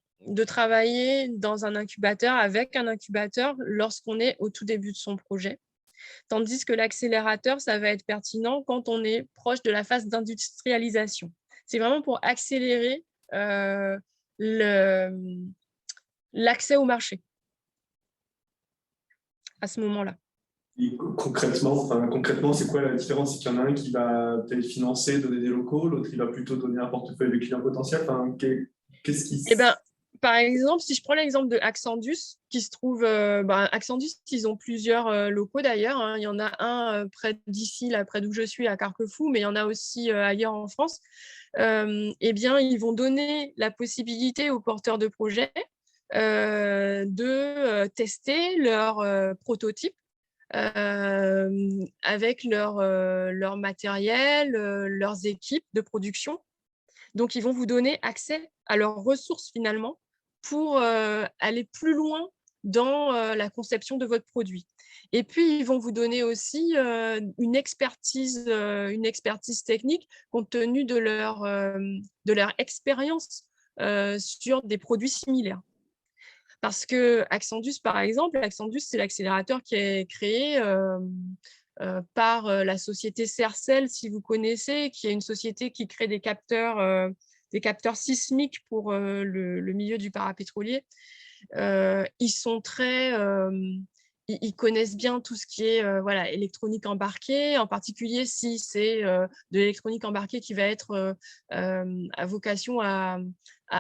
travailler dans un incubateur, avec un incubateur, lorsqu'on est au tout début de son projet. Tandis que l'accélérateur, ça va être pertinent quand on est proche de la phase d'industrialisation. C'est vraiment pour accélérer l'accès au marché à ce moment-là. Et concrètement, c'est quoi la différence? C'est qu'il y en a un qui va peut-être financer, donner des locaux, l'autre il va plutôt donner un portefeuille de clients potentiels. Enfin, qu'est-ce qui Eh ben, par exemple, si je prends l'exemple de Axandus, qui se trouve, Axandus, ils ont plusieurs locaux d'ailleurs, hein. Il y en a un près d'ici, là, près d'où je suis, à Carquefou, mais il y en a aussi ailleurs en France. Eh bien, ils vont donner la possibilité aux porteurs de projets de tester leur prototype avec leur matériel, leurs équipes de production. Donc, ils vont vous donner accès à leurs ressources finalement pour aller plus loin dans la conception de votre produit. Et puis, ils vont vous donner aussi une expertise technique compte tenu de leur expérience sur des produits similaires. Parce que Axandus, par exemple, Axandus, c'est l'accélérateur qui est créé par la société Sercel, si vous connaissez, qui est une société qui crée des capteurs sismiques pour le milieu du parapétrolier. Ils sont ils connaissent bien tout ce qui est électronique embarquée, en particulier si c'est de l'électronique embarquée qui va être à vocation à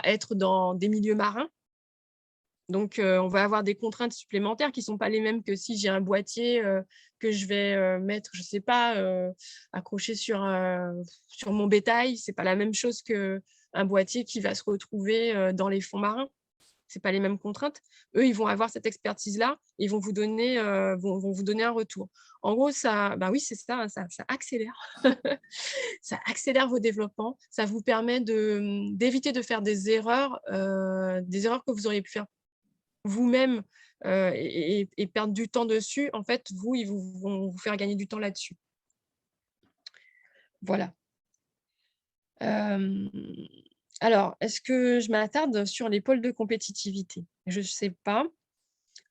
être dans des milieux marins. Donc, on va avoir des contraintes supplémentaires qui ne sont pas les mêmes que si j'ai un boîtier que je vais mettre, je ne sais pas, accroché sur mon bétail. Ce n'est pas la même chose qu'un boîtier qui va se retrouver dans les fonds marins. Ce n'est pas les mêmes contraintes. Eux, ils vont avoir cette expertise-là. Ils vont vous donner un retour. En gros, oui, c'est ça, ça accélère. Ça accélère vos développements. Ça vous permet d'éviter de faire des erreurs que vous auriez pu faire vous-même et perdre du temps dessus. En fait, ils vont vous faire gagner du temps là-dessus. Voilà. Alors, est-ce que je m'attarde sur les pôles de compétitivité? Je ne sais pas.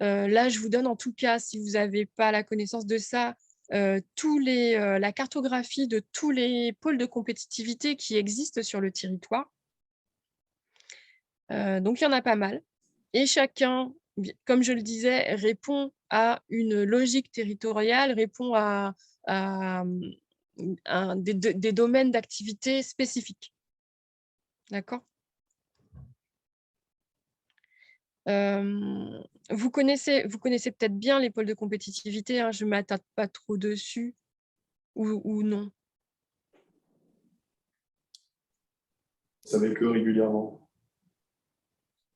Là, je vous donne en tout cas, si vous n'avez pas la connaissance de ça, la cartographie de tous les pôles de compétitivité qui existent sur le territoire. Donc, il y en a pas mal. Et chacun, comme je le disais, répond à une logique territoriale, répond à des domaines d'activité spécifiques. D'accord ? Vous connaissez peut-être bien les pôles de compétitivité, hein, je ne m'attarde pas trop dessus, ou non? Ça avec eux régulièrement.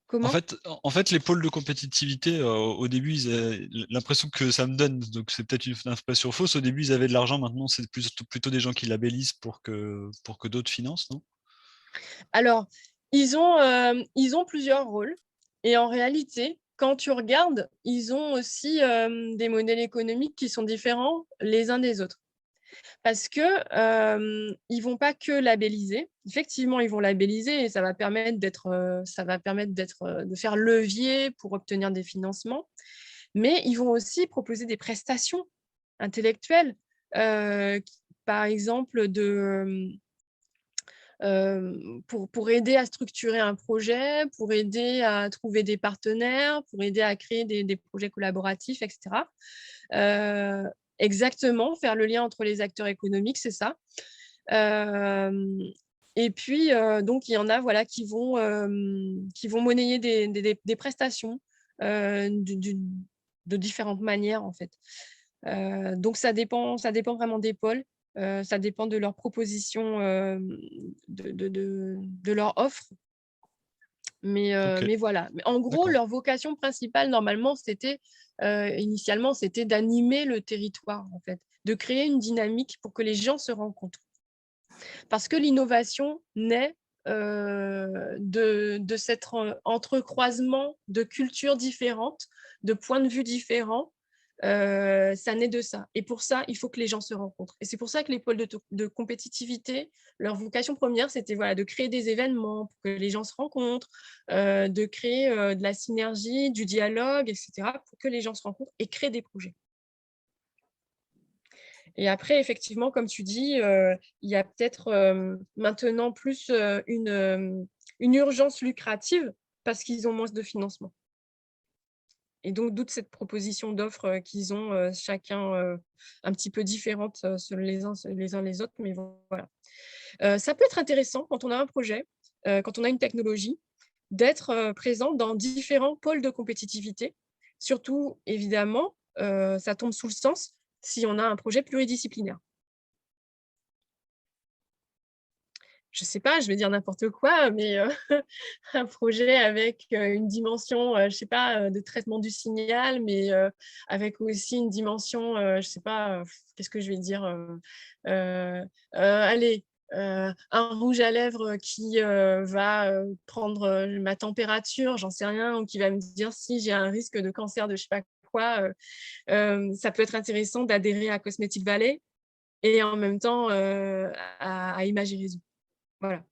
Comment? En fait, les pôles de compétitivité, au début, l'impression que ça me donne, donc c'est peut-être une impression fausse, au début, ils avaient de l'argent, maintenant, c'est plutôt des gens qui labellisent pour que d'autres financent, non? Alors, ils ont plusieurs rôles. Et en réalité, quand tu regardes, ils ont aussi des modèles économiques qui sont différents les uns des autres. Parce qu'ils ne vont pas que labelliser. Effectivement, ils vont labelliser et ça va permettre de faire levier pour obtenir des financements. Mais ils vont aussi proposer des prestations intellectuelles, par exemple pour aider à structurer un projet, pour aider à trouver des partenaires, pour aider à créer des projets collaboratifs, etc. Exactement, faire le lien entre les acteurs économiques, c'est ça. Et puis, donc, il y en a qui vont monnayer des prestations de différentes manières, en fait. Donc, ça dépend vraiment des pôles. Ça dépend de leur proposition, de leur offre. Mais voilà. Mais en gros, leur vocation principale, normalement, initialement, c'était d'animer le territoire, en fait, de créer une dynamique pour que les gens se rencontrent. Parce que l'innovation naît de cet entrecroisement de cultures différentes, de points de vue différents. Ça naît de ça. Et pour ça, il faut que les gens se rencontrent. Et c'est pour ça que les pôles de compétitivité, leur vocation première, c'était de créer des événements pour que les gens se rencontrent, de créer de la synergie, du dialogue, etc., pour que les gens se rencontrent et créent des projets. Et après, effectivement, comme tu dis, il y a peut-être maintenant plus une urgence lucrative parce qu'ils ont moins de financement. Et donc, d'où cette proposition d'offres qu'ils ont chacun un petit peu différentes les uns les autres, mais voilà. Ça peut être intéressant quand on a un projet, quand on a une technologie, d'être présent dans différents pôles de compétitivité. Surtout, évidemment, ça tombe sous le sens si on a un projet pluridisciplinaire. Je sais pas, je vais dire n'importe quoi, mais un projet avec une dimension, je sais pas, de traitement du signal, mais avec aussi une dimension, je sais pas, qu'est-ce que je vais dire? Allez, un rouge à lèvres qui va prendre ma température, j'en sais rien, ou qui va me dire si j'ai un risque de cancer de je sais pas quoi. Ça peut être intéressant d'adhérer à Cosmetic Valley et en même temps à Imagerie Réseau. Voilà.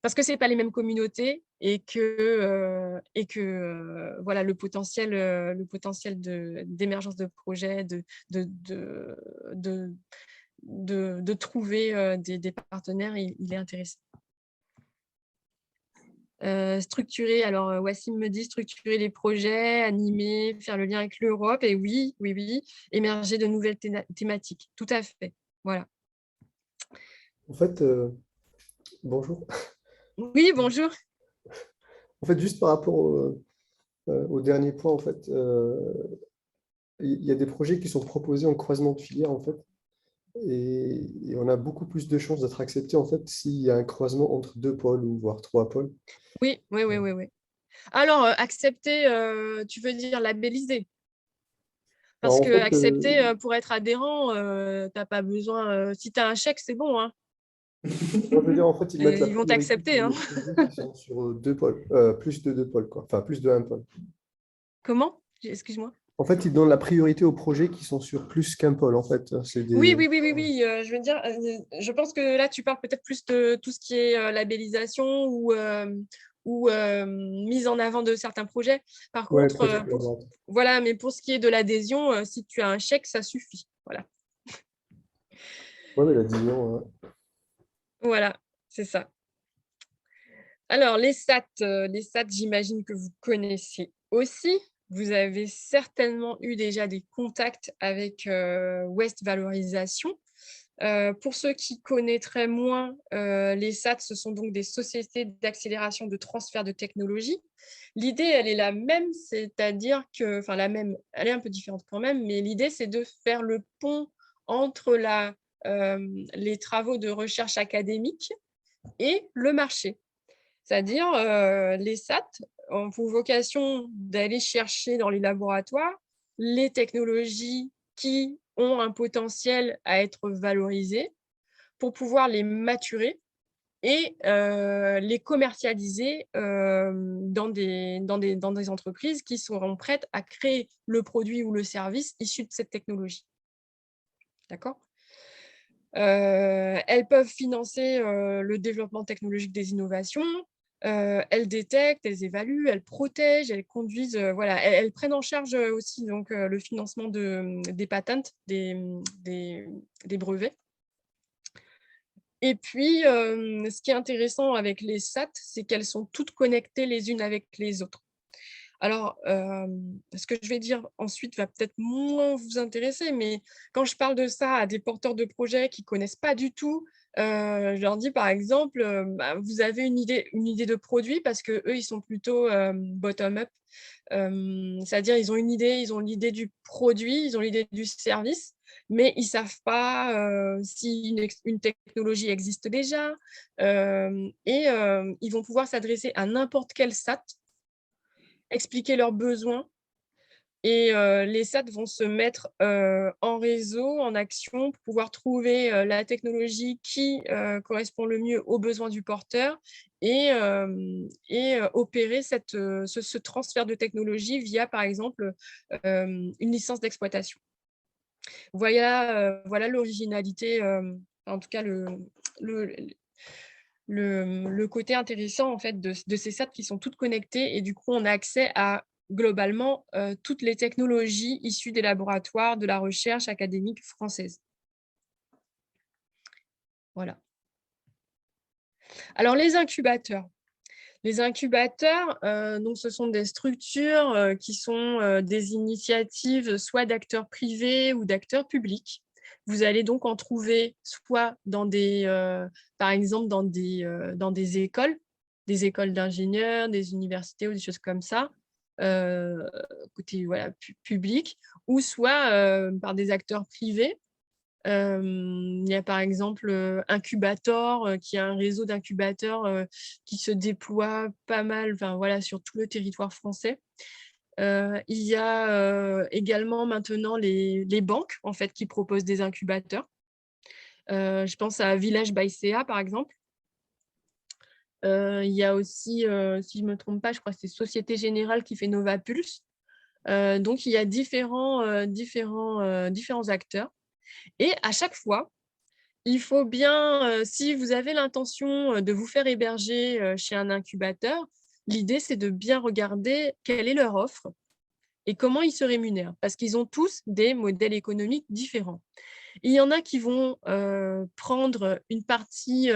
Parce que c'est pas les mêmes communautés et que voilà, le potentiel d'émergence de projets, de trouver des partenaires, il est intéressant. Structurer, alors Wassim me dit structurer les projets, animer, faire le lien avec l'Europe, et oui, émerger de nouvelles thématiques. Tout à fait. Voilà. En fait, bonjour. Oui, bonjour. En fait, juste par rapport au dernier point, en fait, il y a des projets qui sont proposés en croisement de filières, en fait, et on a beaucoup plus de chances d'être accepté, en fait, s'il y a un croisement entre 2 pôles ou voire 3 pôles. Oui. Alors, accepter, tu veux dire labelliser? Parce Alors, en que fait, accepter, pour être adhérent, t'as pas besoin, si tu as un chèque, c'est bon, hein. je veux dire, en fait, ils mettent la Ils vont priorité t'accepter, sur hein. les projets qui sont sur 2 pôles, plus de 2 pôles, quoi. Enfin, plus de 1 pôle. Comment? Excuse-moi. En fait, ils donnent la priorité aux projets qui sont sur plus qu'un pôle, en fait. C'est Oui, des... je veux dire, je pense que là, tu parles peut-être plus de tout ce qui est labellisation ou mise en avant de certains projets. Par Ouais, contre, projet collaboratif. voilà, mais pour ce qui est de l'adhésion, si tu as un chèque, ça suffit. Voilà. Ouais, mais l'adhésion, Voilà, c'est ça. Alors, les SAT, j'imagine que vous connaissez aussi. Vous avez certainement eu déjà des contacts avec West Valorisation. Pour ceux qui connaîtraient moins, les SAT, ce sont donc des sociétés d'accélération de transfert de technologie. L'idée, elle est la même, c'est-à-dire que, enfin la même, elle est un peu différente quand même, mais l'idée, c'est de faire le pont entre les travaux de recherche académique et le marché. C'est-à-dire, les SAT ont pour vocation d'aller chercher dans les laboratoires les technologies qui ont un potentiel à être valorisées pour pouvoir les maturer et les commercialiser dans des entreprises qui seront prêtes à créer le produit ou le service issu de cette technologie. D'accord ? Elles peuvent financer le développement technologique des innovations, elles détectent, elles évaluent, elles protègent, elles conduisent, voilà, elles prennent en charge aussi donc, le financement des patents, des brevets. Et puis, ce qui est intéressant avec les SAT, c'est qu'elles sont toutes connectées les unes avec les autres. Alors, ce que je vais dire ensuite va peut-être moins vous intéresser, mais quand je parle de ça à des porteurs de projets qui ne connaissent pas du tout, je leur dis par exemple, vous avez une idée de produit parce qu'eux, ils sont plutôt bottom-up. C'est-à-dire, ils ont une idée, ils ont l'idée du produit, ils ont l'idée du service, mais ils ne savent pas si une technologie existe déjà. Et ils vont pouvoir s'adresser à n'importe quel SAT, expliquer leurs besoins et les SAT vont se mettre en réseau, en action pour pouvoir trouver la technologie qui correspond le mieux aux besoins du porteur et opérer ce transfert de technologie via, par exemple, une licence d'exploitation. Voilà l'originalité, en tout cas le côté intéressant en fait de ces SAT qui sont toutes connectées et du coup on a accès à globalement toutes les technologies issues des laboratoires de la recherche académique française. Voilà. Alors, les incubateurs. Les incubateurs, donc, ce sont des structures qui sont des initiatives soit d'acteurs privés ou d'acteurs publics. Vous allez donc en trouver soit dans par exemple dans des écoles d'ingénieurs, des universités ou des choses comme ça, côté voilà, public, ou soit par des acteurs privés. Il y a par exemple Incubator, qui est un réseau d'incubateurs qui se déploie pas mal, enfin, voilà, sur tout le territoire français. Il y a également maintenant les banques en fait, qui proposent des incubateurs. Je pense à Village by CA par exemple. Il y a aussi, si je ne me trompe pas, je crois que c'est Société Générale qui fait Nova Pulse. Donc, il y a différents acteurs. Et à chaque fois, il faut bien, si vous avez l'intention de vous faire héberger chez un incubateur, l'idée, c'est de bien regarder quelle est leur offre et comment ils se rémunèrent, parce qu'ils ont tous des modèles économiques différents. Il y en a qui vont prendre une partie,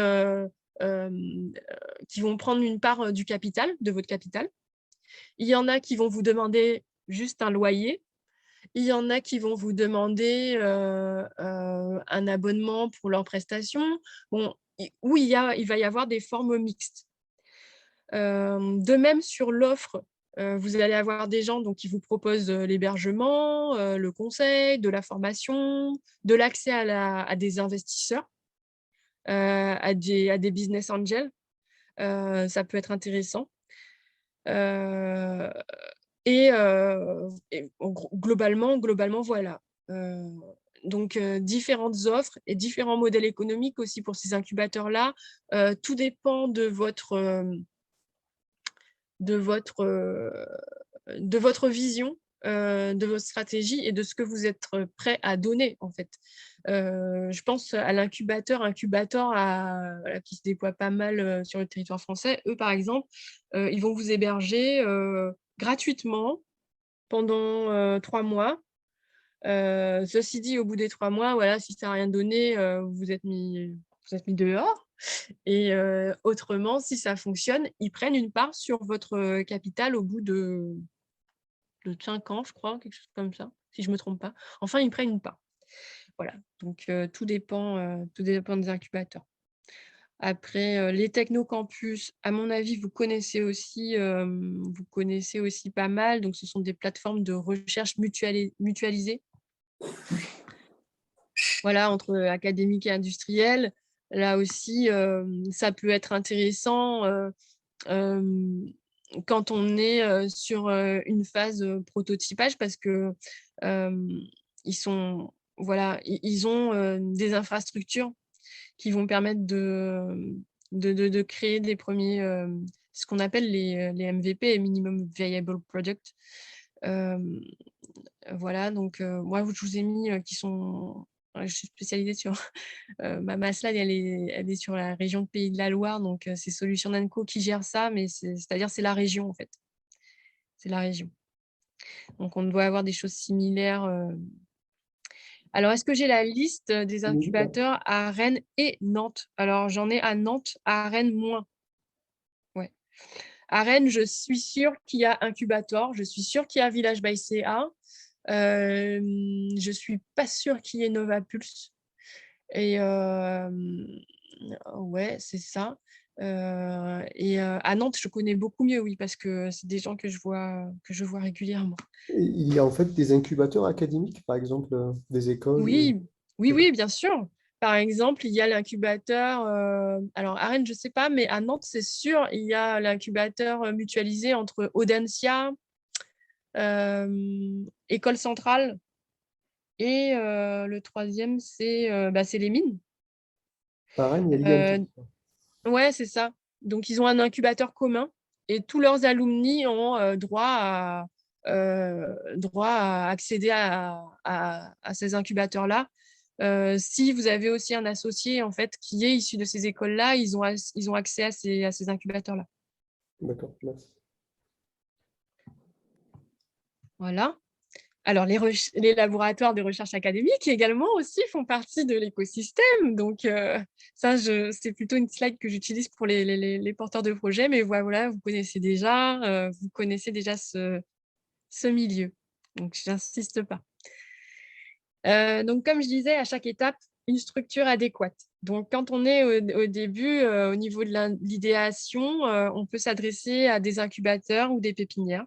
qui vont prendre une part du capital, de votre capital. Il y en a qui vont vous demander juste un loyer. Il y en a qui vont vous demander un abonnement pour leurs prestations. Bon, où il va y avoir des formes mixtes. De même, sur l'offre, vous allez avoir des gens donc, qui vous proposent l'hébergement, le conseil, de la formation, de l'accès à des investisseurs, à des business angels. Ça peut être intéressant. Et globalement, voilà. Donc, différentes offres et différents modèles économiques aussi pour ces incubateurs-là. Tout dépend de votre vision, de votre stratégie et de ce que vous êtes prêt à donner, en fait. Je pense à l'incubateur qui se déploie pas mal sur le territoire français. Eux, par exemple, ils vont vous héberger gratuitement pendant 3 mois. Ceci dit, au bout des 3 mois, voilà, si ça n'a rien donné, vous êtes mis dehors. Et autrement, si ça fonctionne, ils prennent une part sur votre capital au bout de 5 ans, je crois, quelque chose comme ça, si je ne me trompe pas. Enfin, ils prennent une part. Voilà, donc tout dépend des incubateurs. Après, les technocampus, à mon avis, vous connaissez aussi pas mal. Donc, ce sont des plateformes de recherche mutualisées. Voilà, entre académiques et industriels. Là aussi, ça peut être intéressant quand on est sur une phase prototypage parce que ils ont des infrastructures qui vont permettre de créer des premiers, ce qu'on appelle les MVP, les Minimum Viable Product. Voilà, donc moi, je vous ai mis qui sont... Je suis spécialisée sur... ma maslade, elle est sur la région de Pays de la Loire, donc c'est Solutions Nanco qui gère ça, mais c'est-à-dire c'est la région, en fait. C'est la région. Donc, on doit avoir des choses similaires. Alors, est-ce que j'ai la liste des incubateurs à Rennes et Nantes? Alors, j'en ai à Nantes, à Rennes, moins. Ouais. À Rennes, je suis sûre qu'il y a Incubator, je suis sûre qu'il y a Village by CA. Je ne suis pas sûre qu'il y ait Nova Pulse. Et ouais, c'est ça. Et à Nantes, je connais beaucoup mieux, oui, parce que c'est des gens que je vois régulièrement. Et il y a en fait des incubateurs académiques, par exemple, des écoles. Oui, bien sûr. Par exemple, il y a l'incubateur, alors à Rennes, je ne sais pas, mais à Nantes, c'est sûr, il y a l'incubateur mutualisé entre Audencia, École Centrale, et le troisième, c'est les mines. À Rennes, il y a l'IMT. Ouais, c'est ça. Donc, ils ont un incubateur commun et tous leurs alumni ont droit à accéder à ces incubateurs-là. Si vous avez aussi un associé en fait, qui est issu de ces écoles-là, ils ont accès à ces incubateurs-là. D'accord, merci. Voilà. Alors, les laboratoires de recherche académique également aussi font partie de l'écosystème. Donc, ça, c'est plutôt une slide que j'utilise pour les porteurs de projets. Mais voilà, vous connaissez déjà ce milieu. Donc, je n'insiste pas. Donc, comme je disais, à chaque étape, une structure adéquate. Donc, quand on est au début, au niveau de l'idéation, on peut s'adresser à des incubateurs ou des pépinières.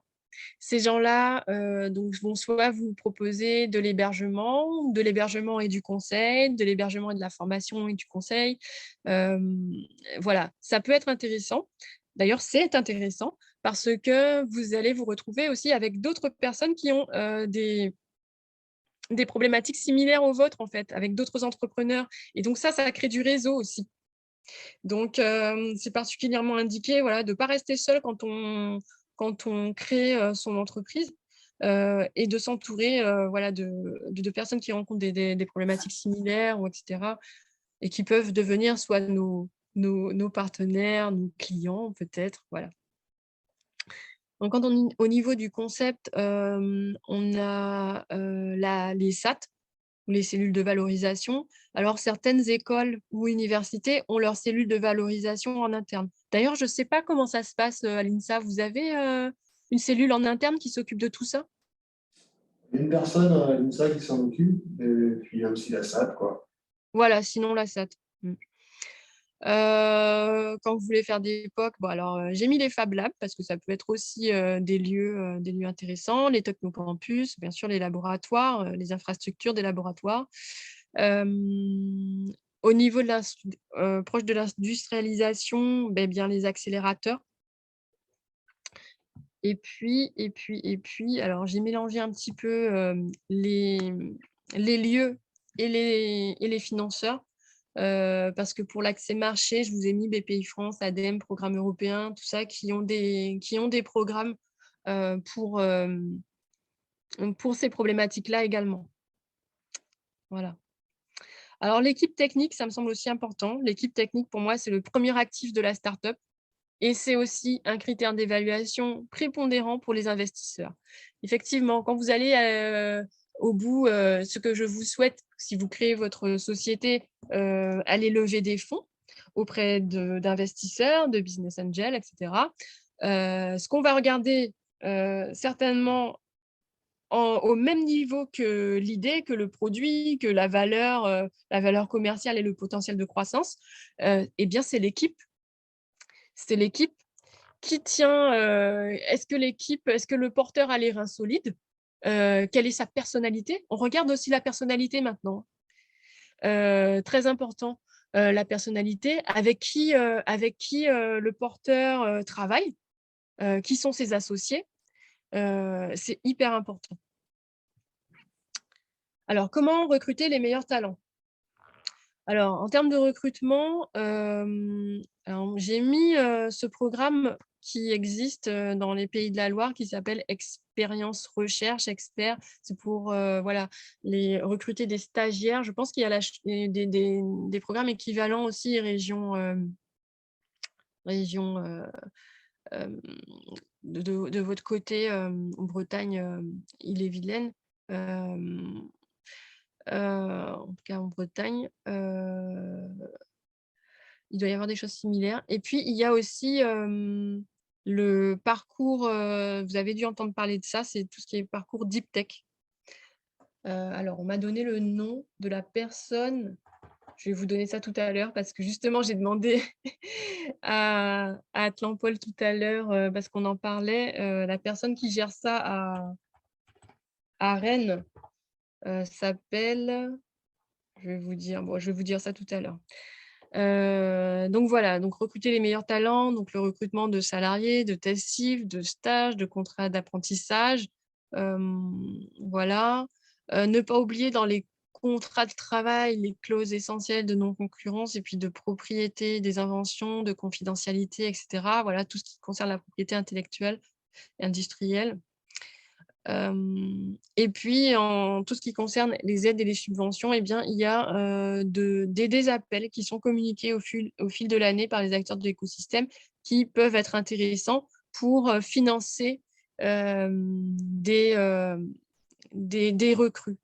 Ces gens-là donc, vont soit vous proposer de l'hébergement et du conseil, de l'hébergement et de la formation et du conseil. Voilà, ça peut être intéressant. D'ailleurs, c'est intéressant parce que vous allez vous retrouver aussi avec d'autres personnes qui ont des problématiques similaires aux vôtres, en fait, avec d'autres entrepreneurs. Et donc ça crée du réseau aussi. Donc, c'est particulièrement indiqué voilà, de ne pas rester seul quand on crée son entreprise et de s'entourer voilà, de personnes qui rencontrent des problématiques similaires, etc. Et qui peuvent devenir soit nos partenaires, nos clients peut-être. Voilà. Donc, au niveau du concept, on a les SAT, les cellules de valorisation. Alors, certaines écoles ou universités ont leurs cellules de valorisation en interne. D'ailleurs, je ne sais pas comment ça se passe à l'INSA. Vous avez une cellule en interne qui s'occupe de tout ça? Il y a une personne à l'INSA qui s'en occupe, et puis il y a aussi la SAT, quoi. Voilà, sinon la SAT. Quand vous voulez faire des POC, bon, alors j'ai mis les Fab Labs parce que ça peut être aussi des lieux intéressants, les technocampus, bien sûr les laboratoires, les infrastructures des laboratoires. Au niveau proche de l'industrialisation, bien les accélérateurs. Et puis, alors j'ai mélangé un petit peu les lieux et les financeurs. Parce que pour l'accès marché, je vous ai mis BPI France, ADEME, Programme européen, tout ça, qui ont des programmes pour ces problématiques-là également. Voilà. Alors, l'équipe technique, ça me semble aussi important. L'équipe technique, pour moi, c'est le premier actif de la start-up et c'est aussi un critère d'évaluation prépondérant pour les investisseurs. Effectivement, quand vous allez au bout, ce que je vous souhaite, si vous créez votre société, aller lever des fonds auprès d'investisseurs, de business angels, etc. Ce qu'on va regarder certainement au même niveau que l'idée, que le produit, que la valeur commerciale et le potentiel de croissance, eh bien, c'est l'équipe. C'est l'équipe qui tient. Est-ce que le porteur a les reins solides? Quelle est sa personnalité? On regarde aussi la personnalité maintenant. Très important, la personnalité, avec qui le porteur travaille, qui sont ses associés. C'est hyper important. Alors, comment recruter les meilleurs talents? Alors, en termes de recrutement, j'ai mis ce programme qui existe dans les Pays de la Loire qui s'appelle Expérience Recherche Expert. C'est pour voilà, recruter des stagiaires. Je pense qu'il y a des programmes équivalents aussi région de votre côté, Bretagne, Ille-et-Vilaine. En tout cas en Bretagne, il doit y avoir des choses similaires. Et puis, il y a aussi le parcours, vous avez dû entendre parler de ça, c'est tout ce qui est parcours Deep Tech. Alors, on m'a donné le nom de la personne. Je vais vous donner ça tout à l'heure parce que justement, j'ai demandé à Atlan-Paul tout à l'heure parce qu'on en parlait. La personne qui gère ça à Rennes s'appelle... Je vais vous dire ça tout à l'heure. Donc voilà, donc recruter les meilleurs talents, donc le recrutement de salariés, de testifs, de stages, de contrats d'apprentissage. Voilà. Ne pas oublier dans les contrats de travail les clauses essentielles de non-concurrence et puis de propriété des inventions, de confidentialité, etc. Voilà, tout ce qui concerne la propriété intellectuelle et industrielle. Et puis, en tout ce qui concerne les aides et les subventions, eh bien, il y a des appels qui sont communiqués au fil de l'année par les acteurs de l'écosystème qui peuvent être intéressants pour financer des recrues.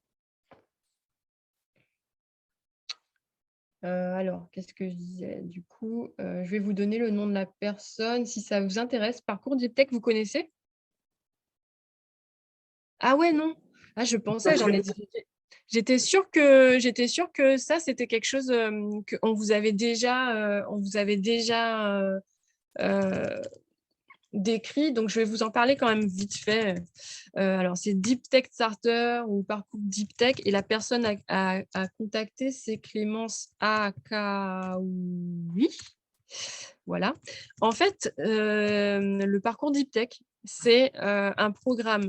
Alors, qu'est-ce que je disais? Du coup, je vais vous donner le nom de la personne si ça vous intéresse. Parcours Deep Tech, vous connaissez? Ah ouais, non. Ah, je pensais, j'étais sûre que ça, c'était quelque chose qu'on vous avait déjà, décrit. Donc, je vais vous en parler quand même vite fait. Alors, c'est Deep Tech Starter ou Parcours Deep Tech. Et la personne à contacter, c'est Clémence Akaoui. Voilà. En fait, le Parcours Deep Tech, c'est un programme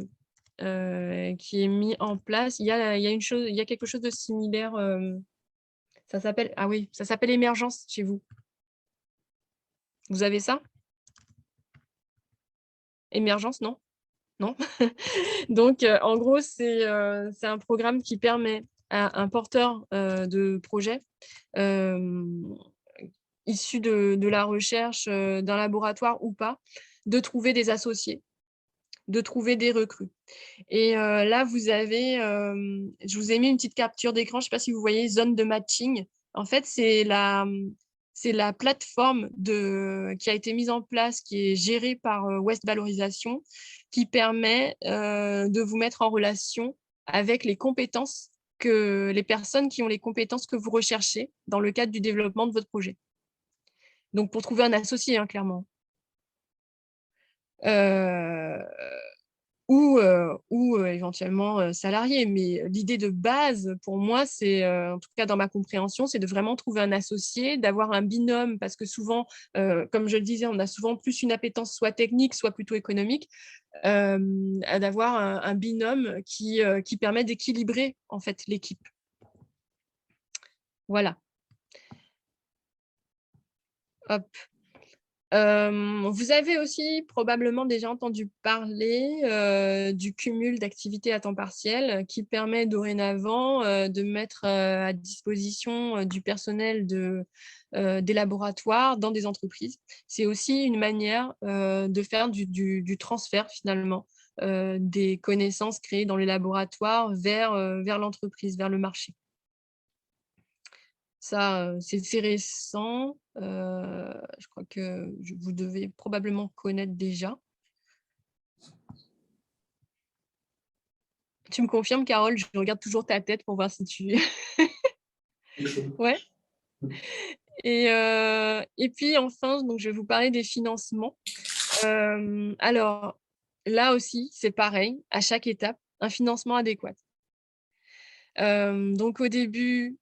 qui est mis en place. Il y a quelque chose de similaire. Ça s'appelle Émergence chez vous. Vous avez ça? Émergence, non? Non. Donc, en gros, c'est un programme qui permet à un porteur de projet issu de la recherche d'un laboratoire ou pas, de trouver des associés, de trouver des recrues. Et là, je vous ai mis une petite capture d'écran, je ne sais pas si vous voyez, zone de matching. En fait, c'est la plateforme qui a été mise en place, qui est gérée par West Valorisation, qui permet de vous mettre en relation avec les personnes qui ont les compétences que vous recherchez dans le cadre du développement de votre projet. Donc, pour trouver un associé, hein, clairement. Ou éventuellement salarié. Mais l'idée de base, pour moi, c'est, en tout cas dans ma compréhension, c'est de vraiment trouver un associé, d'avoir un binôme, parce que souvent, comme je le disais, on a souvent plus une appétence soit technique, soit plutôt économique, d'avoir un binôme qui permet d'équilibrer en fait l'équipe. Voilà. Hop. Vous avez aussi probablement déjà entendu parler du cumul d'activités à temps partiel qui permet dorénavant de mettre à disposition du personnel des laboratoires dans des entreprises. C'est aussi une manière de faire du transfert finalement des connaissances créées dans les laboratoires vers l'entreprise, vers le marché. Ça, c'est récent. Je crois que vous devez probablement connaître déjà. Tu me confirmes, Carole? Je regarde toujours ta tête pour voir si tu... Ouais. Et puis, enfin, donc, je vais vous parler des financements. Alors, là aussi, c'est pareil, à chaque étape, un financement adéquat. Donc, au début,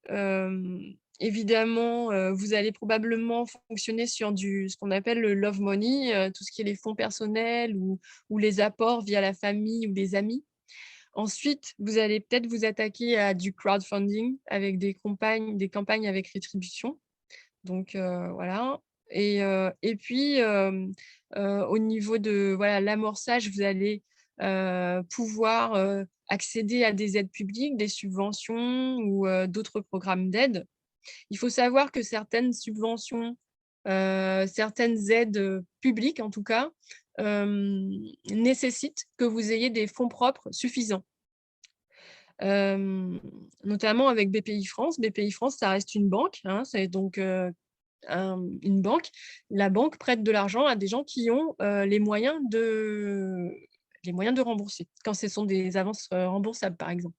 évidemment, vous allez probablement fonctionner sur ce qu'on appelle le love money, tout ce qui est les fonds personnels ou les apports via la famille ou les amis. Ensuite, vous allez peut-être vous attaquer à du crowdfunding avec des campagnes avec rétribution. Donc, voilà. Et puis, au niveau de l'amorçage, vous allez pouvoir accéder à des aides publiques, des subventions ou d'autres programmes d'aide. Il faut savoir que certaines subventions, certaines aides publiques en tout cas, nécessitent que vous ayez des fonds propres suffisants. Notamment avec BPI France. BPI France, ça reste une banque, hein, c'est donc une banque. La banque prête de l'argent à des gens qui ont les moyens de rembourser, quand ce sont des avances remboursables, par exemple.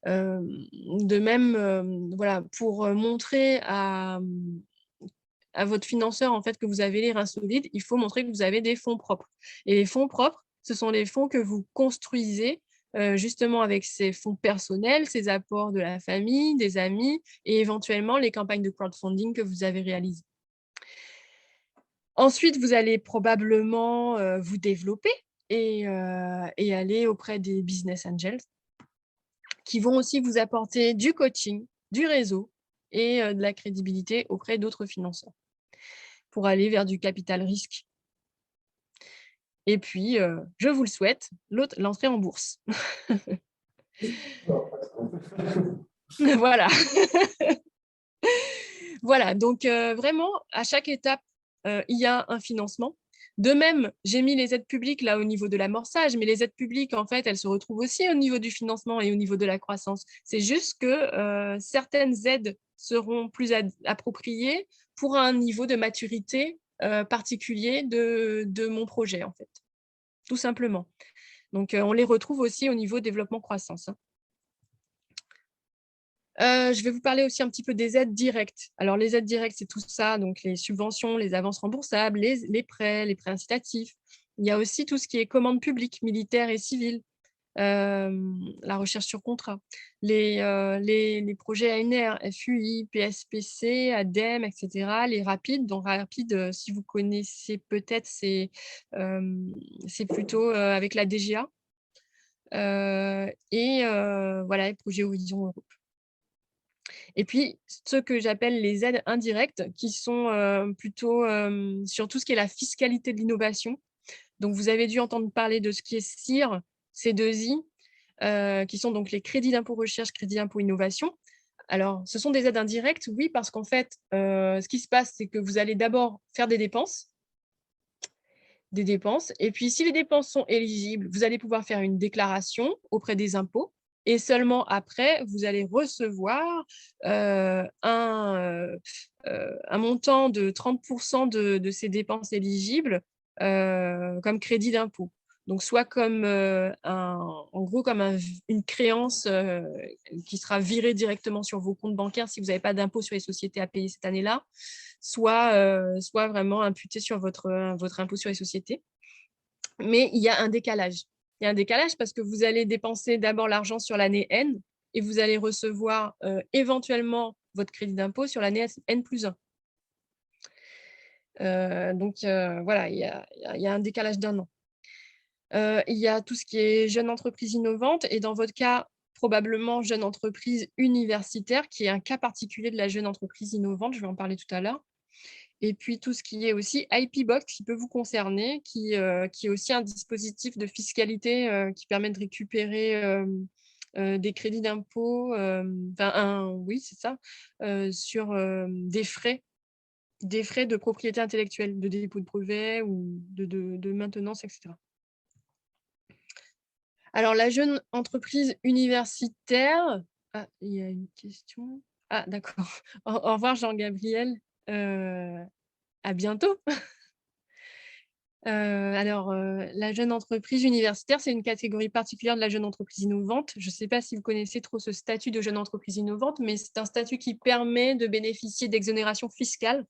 De même, voilà, pour montrer à votre financeur en fait, que vous avez les reins solides, il faut montrer que vous avez des fonds propres. Et les fonds propres, ce sont les fonds que vous construisez justement avec ces fonds personnels, ces apports de la famille, des amis et éventuellement les campagnes de crowdfunding que vous avez réalisées. Ensuite, vous allez probablement vous développer et aller auprès des business angels qui vont aussi vous apporter du coaching, du réseau et de la crédibilité auprès d'autres financeurs pour aller vers du capital risque. Et puis, je vous le souhaite, l'entrée en bourse. Voilà. Voilà, donc vraiment, à chaque étape, il y a un financement. De même, j'ai mis les aides publiques là au niveau de l'amorçage, mais les aides publiques, en fait, elles se retrouvent aussi au niveau du financement et au niveau de la croissance. C'est juste que certaines aides seront plus appropriées pour un niveau de maturité particulier de mon projet, en fait, tout simplement. Donc, on les retrouve aussi au niveau développement-croissance. Je vais vous parler aussi un petit peu des aides directes. Alors, les aides directes, c'est tout ça, donc les subventions, les avances remboursables, les prêts incitatifs. Il y a aussi tout ce qui est commande publique, militaire et civile, la recherche sur contrat, les projets ANR, FUI, PSPC, ADEME, etc., les rapides. Donc, rapide, si vous connaissez peut-être, c'est plutôt avec la DGA. Voilà, les projets Horizon Europe. Et puis, ce que j'appelle les aides indirectes, qui sont plutôt sur tout ce qui est la fiscalité de l'innovation. Donc, vous avez dû entendre parler de ce qui est CIR, C2I, qui sont donc les crédits d'impôt recherche, crédits d'impôt innovation. Alors, ce sont des aides indirectes, oui, parce qu'en fait, ce qui se passe, c'est que vous allez d'abord faire des dépenses. Et puis, si les dépenses sont éligibles, vous allez pouvoir faire une déclaration auprès des impôts. Et seulement après, vous allez recevoir un montant de 30% de ces dépenses éligibles comme crédit d'impôt. Donc, soit comme en gros comme une créance qui sera virée directement sur vos comptes bancaires si vous n'avez pas d'impôt sur les sociétés à payer cette année-là, soit vraiment imputé sur votre impôt sur les sociétés. Mais il y a un décalage. Il y a un décalage parce que vous allez dépenser d'abord l'argent sur l'année N et vous allez recevoir éventuellement votre crédit d'impôt sur l'année N+1. Donc, voilà, il y a un décalage d'1 an. Il y a tout ce qui est jeune entreprise innovante et dans votre cas, probablement jeune entreprise universitaire, qui est un cas particulier de la jeune entreprise innovante. Je vais en parler tout à l'heure. Et puis, tout ce qui est aussi IP Box qui peut vous concerner, qui est aussi un dispositif de fiscalité qui permet de récupérer des crédits d'impôt, oui, c'est ça, sur des frais de propriété intellectuelle, de dépôt de brevet ou de maintenance, etc. Alors, la jeune entreprise universitaire, il y a une question. Ah, d'accord. Au revoir, Jean-Gabriel. À bientôt. La jeune entreprise universitaire, c'est une catégorie particulière de la jeune entreprise innovante. Je ne sais pas si vous connaissez trop ce statut de jeune entreprise innovante, mais c'est un statut qui permet de bénéficier d'exonération fiscale.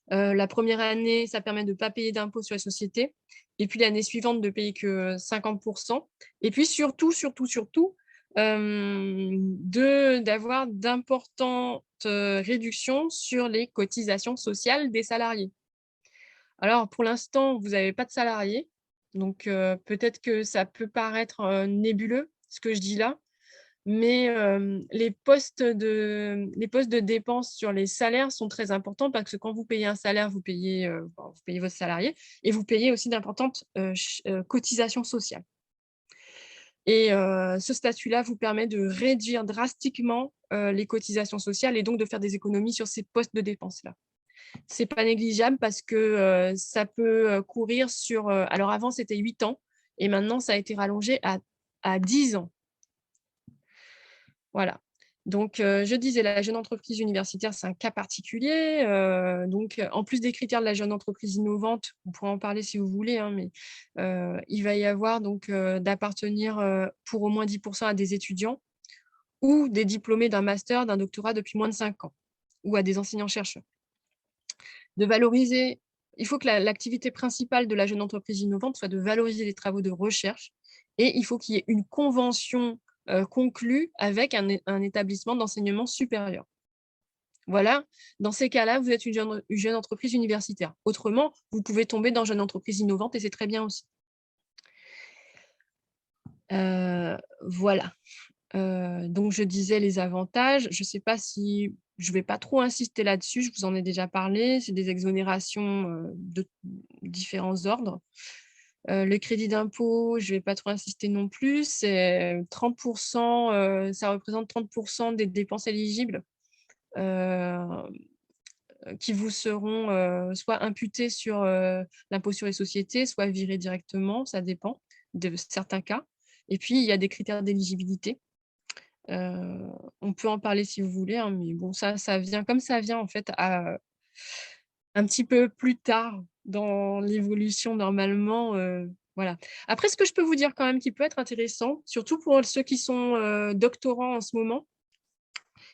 La première année, ça permet de ne pas payer d'impôt sur les sociétés. Et puis l'année suivante, de payer que 50%. Et puis surtout, d'avoir d'importantes réductions sur les cotisations sociales des salariés. Alors, pour l'instant, vous n'avez pas de salariés, donc peut-être que ça peut paraître nébuleux, ce que je dis là, mais les postes de dépenses sur les salaires sont très importants parce que quand vous payez un salaire, vous payez vos salariés et vous payez aussi d'importantes cotisations sociales. Et ce statut-là vous permet de réduire drastiquement les cotisations sociales et donc de faire des économies sur ces postes de dépenses-là. C'est pas négligeable parce que ça peut courir sur… alors avant, c'était 8 ans et maintenant, ça a été rallongé à 10 ans. Voilà. Donc, je disais, la jeune entreprise universitaire, c'est un cas particulier. Donc, en plus des critères de la jeune entreprise innovante, on pourra en parler si vous voulez, hein, mais il va y avoir donc d'appartenir pour au moins 10% à des étudiants ou des diplômés d'un master, d'un doctorat depuis moins de 5 ans ou à des enseignants-chercheurs. De valoriser, il faut que l'activité principale de la jeune entreprise innovante soit de valoriser les travaux de recherche et il faut qu'il y ait une convention conclue avec un établissement d'enseignement supérieur. Voilà, dans ces cas-là, vous êtes une jeune entreprise universitaire. Autrement, vous pouvez tomber dans jeune entreprise innovante et c'est très bien aussi. Voilà. Donc, je disais les avantages. Je ne sais pas si… Je ne vais pas trop insister là-dessus, je vous en ai déjà parlé. C'est des exonérations de différents ordres. Le crédit d'impôt, je ne vais pas trop insister non plus. C'est 30%, ça représente 30% des dépenses éligibles qui vous seront soit imputés sur l'impôt sur les sociétés, soit virés directement, ça dépend de certains cas. Et puis, il y a des critères d'éligibilité. On peut en parler si vous voulez, hein, mais bon, ça vient comme ça vient en fait un petit peu plus tard dans l'évolution normalement. Voilà. Après, ce que je peux vous dire quand même qui peut être intéressant, surtout pour ceux qui sont doctorants en ce moment,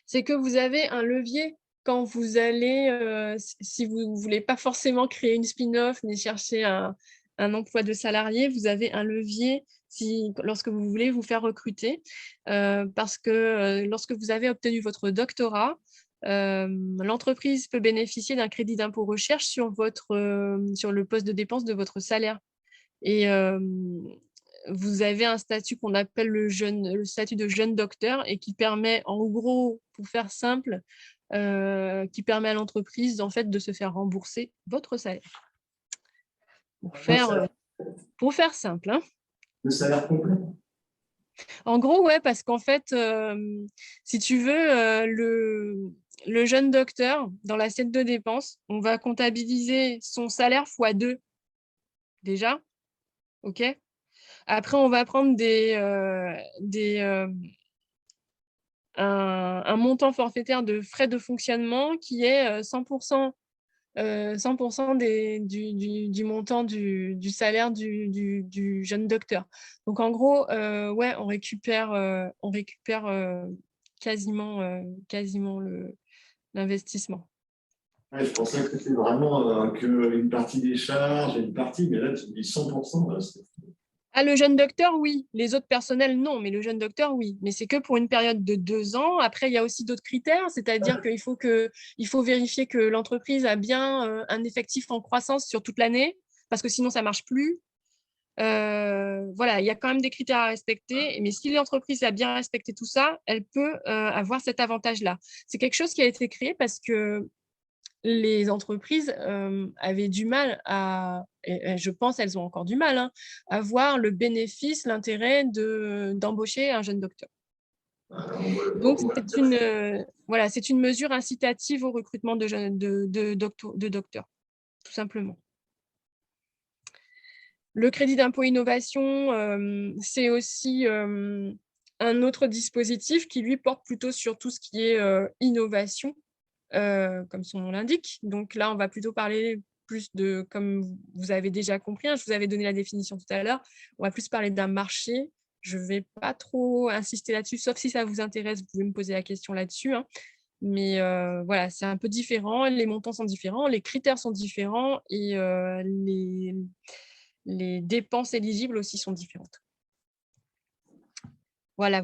c'est que vous avez un levier quand vous allez, si vous ne voulez pas forcément créer une spin-off ni chercher un emploi de salarié, vous avez un levier lorsque vous voulez vous faire recruter, parce que lorsque vous avez obtenu votre doctorat, l'entreprise peut bénéficier d'un crédit d'impôt recherche sur le poste de dépense de votre salaire. Et vous avez un statut qu'on appelle le statut de jeune docteur et qui permet, en gros, pour faire simple, qui permet à l'entreprise en fait de se faire rembourser votre salaire. Pour faire simple. Hein. Le salaire complet. En gros, ouais, parce qu'en fait, si tu veux, le jeune docteur, dans l'assiette de dépenses, on va comptabiliser son salaire x 2 déjà. OK. Après, on va prendre un montant forfaitaire de frais de fonctionnement qui est 100%, 100% du montant du salaire du jeune docteur. Donc, en gros, ouais, on récupère quasiment l'investissement. Ouais, je pensais que c'était vraiment qu'une partie des charges et une partie, mais là, tu dis 100%. Ah, le jeune docteur, oui. Les autres personnels, non. Mais le jeune docteur, oui. Mais c'est que pour une période de 2 ans. Après, il y a aussi d'autres critères. C'est-à-dire qu'il faut vérifier que l'entreprise a bien un effectif en croissance sur toute l'année, parce que sinon, ça ne marche plus. Voilà, il y a quand même des critères à respecter. Mais si l'entreprise a bien respecté tout ça, elle peut avoir cet avantage-là. C'est quelque chose qui a été créé parce que les entreprises avaient du mal et je pense qu'elles ont encore du mal, hein, à voir le bénéfice, l'intérêt d'embaucher un jeune docteur. Donc, c'est une mesure incitative au recrutement de docteurs, tout simplement. Le crédit d'impôt innovation, c'est aussi un autre dispositif qui, lui, porte plutôt sur tout ce qui est innovation. Comme son nom l'indique. Donc là, on va plutôt parler plus de, comme vous avez déjà compris, hein, je vous avais donné la définition tout à l'heure, on va plus parler d'un marché. Je ne vais pas trop insister là-dessus, sauf si ça vous intéresse, vous pouvez me poser la question là-dessus. Hein. Mais voilà, c'est un peu différent, les montants sont différents, les critères sont différents et les dépenses éligibles aussi sont différentes. Voilà.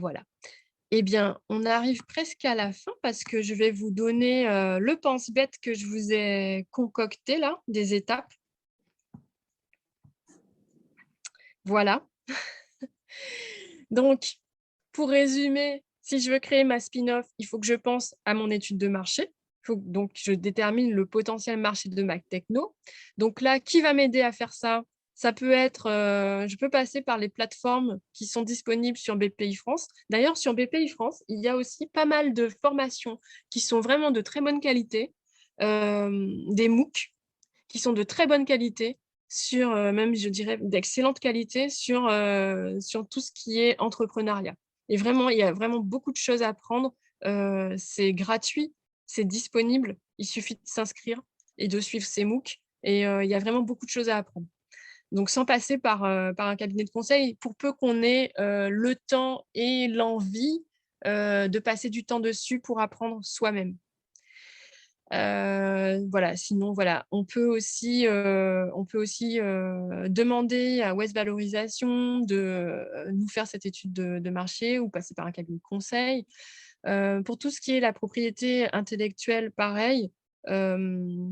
Eh bien, on arrive presque à la fin parce que je vais vous donner le pense-bête que je vous ai concocté là, des étapes. Voilà. Donc, pour résumer, si je veux créer ma spin-off, il faut que je pense à mon étude de marché. Donc, je détermine le potentiel marché de ma techno. Donc là, qui va m'aider à faire ça? Ça peut être, je peux passer par les plateformes qui sont disponibles sur BPI France. D'ailleurs, sur BPI France, il y a aussi pas mal de formations qui sont vraiment de très bonne qualité, des MOOC qui sont de très bonne qualité, même, je dirais, d'excellente qualité sur tout ce qui est entrepreneuriat. Et vraiment, il y a vraiment beaucoup de choses à apprendre. C'est gratuit, c'est disponible. Il suffit de s'inscrire et de suivre ces MOOC. Et il y a vraiment beaucoup de choses à apprendre. Donc, sans passer par un cabinet de conseil, pour peu qu'on ait le temps et l'envie de passer du temps dessus pour apprendre soi-même. Voilà, sinon, voilà, on peut aussi demander à West Valorisation de nous faire cette étude de marché ou passer par un cabinet de conseil. Pour tout ce qui est la propriété intellectuelle, pareil,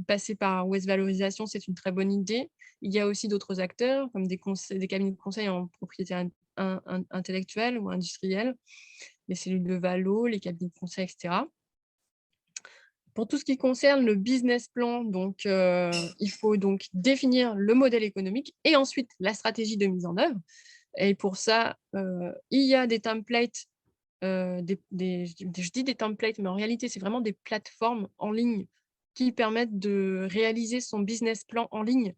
passer par West Valorisation, c'est une très bonne idée. Il y a aussi d'autres acteurs, comme des cabinets de conseil en propriété intellectuelle ou industrielle, les cellules de Valo, les cabinets de conseil, etc. Pour tout ce qui concerne le business plan, donc, il faut donc définir le modèle économique et ensuite la stratégie de mise en œuvre. Et pour ça, il y a des templates, je dis des templates, mais en réalité, c'est vraiment des plateformes en ligne qui permettent de réaliser son business plan en ligne,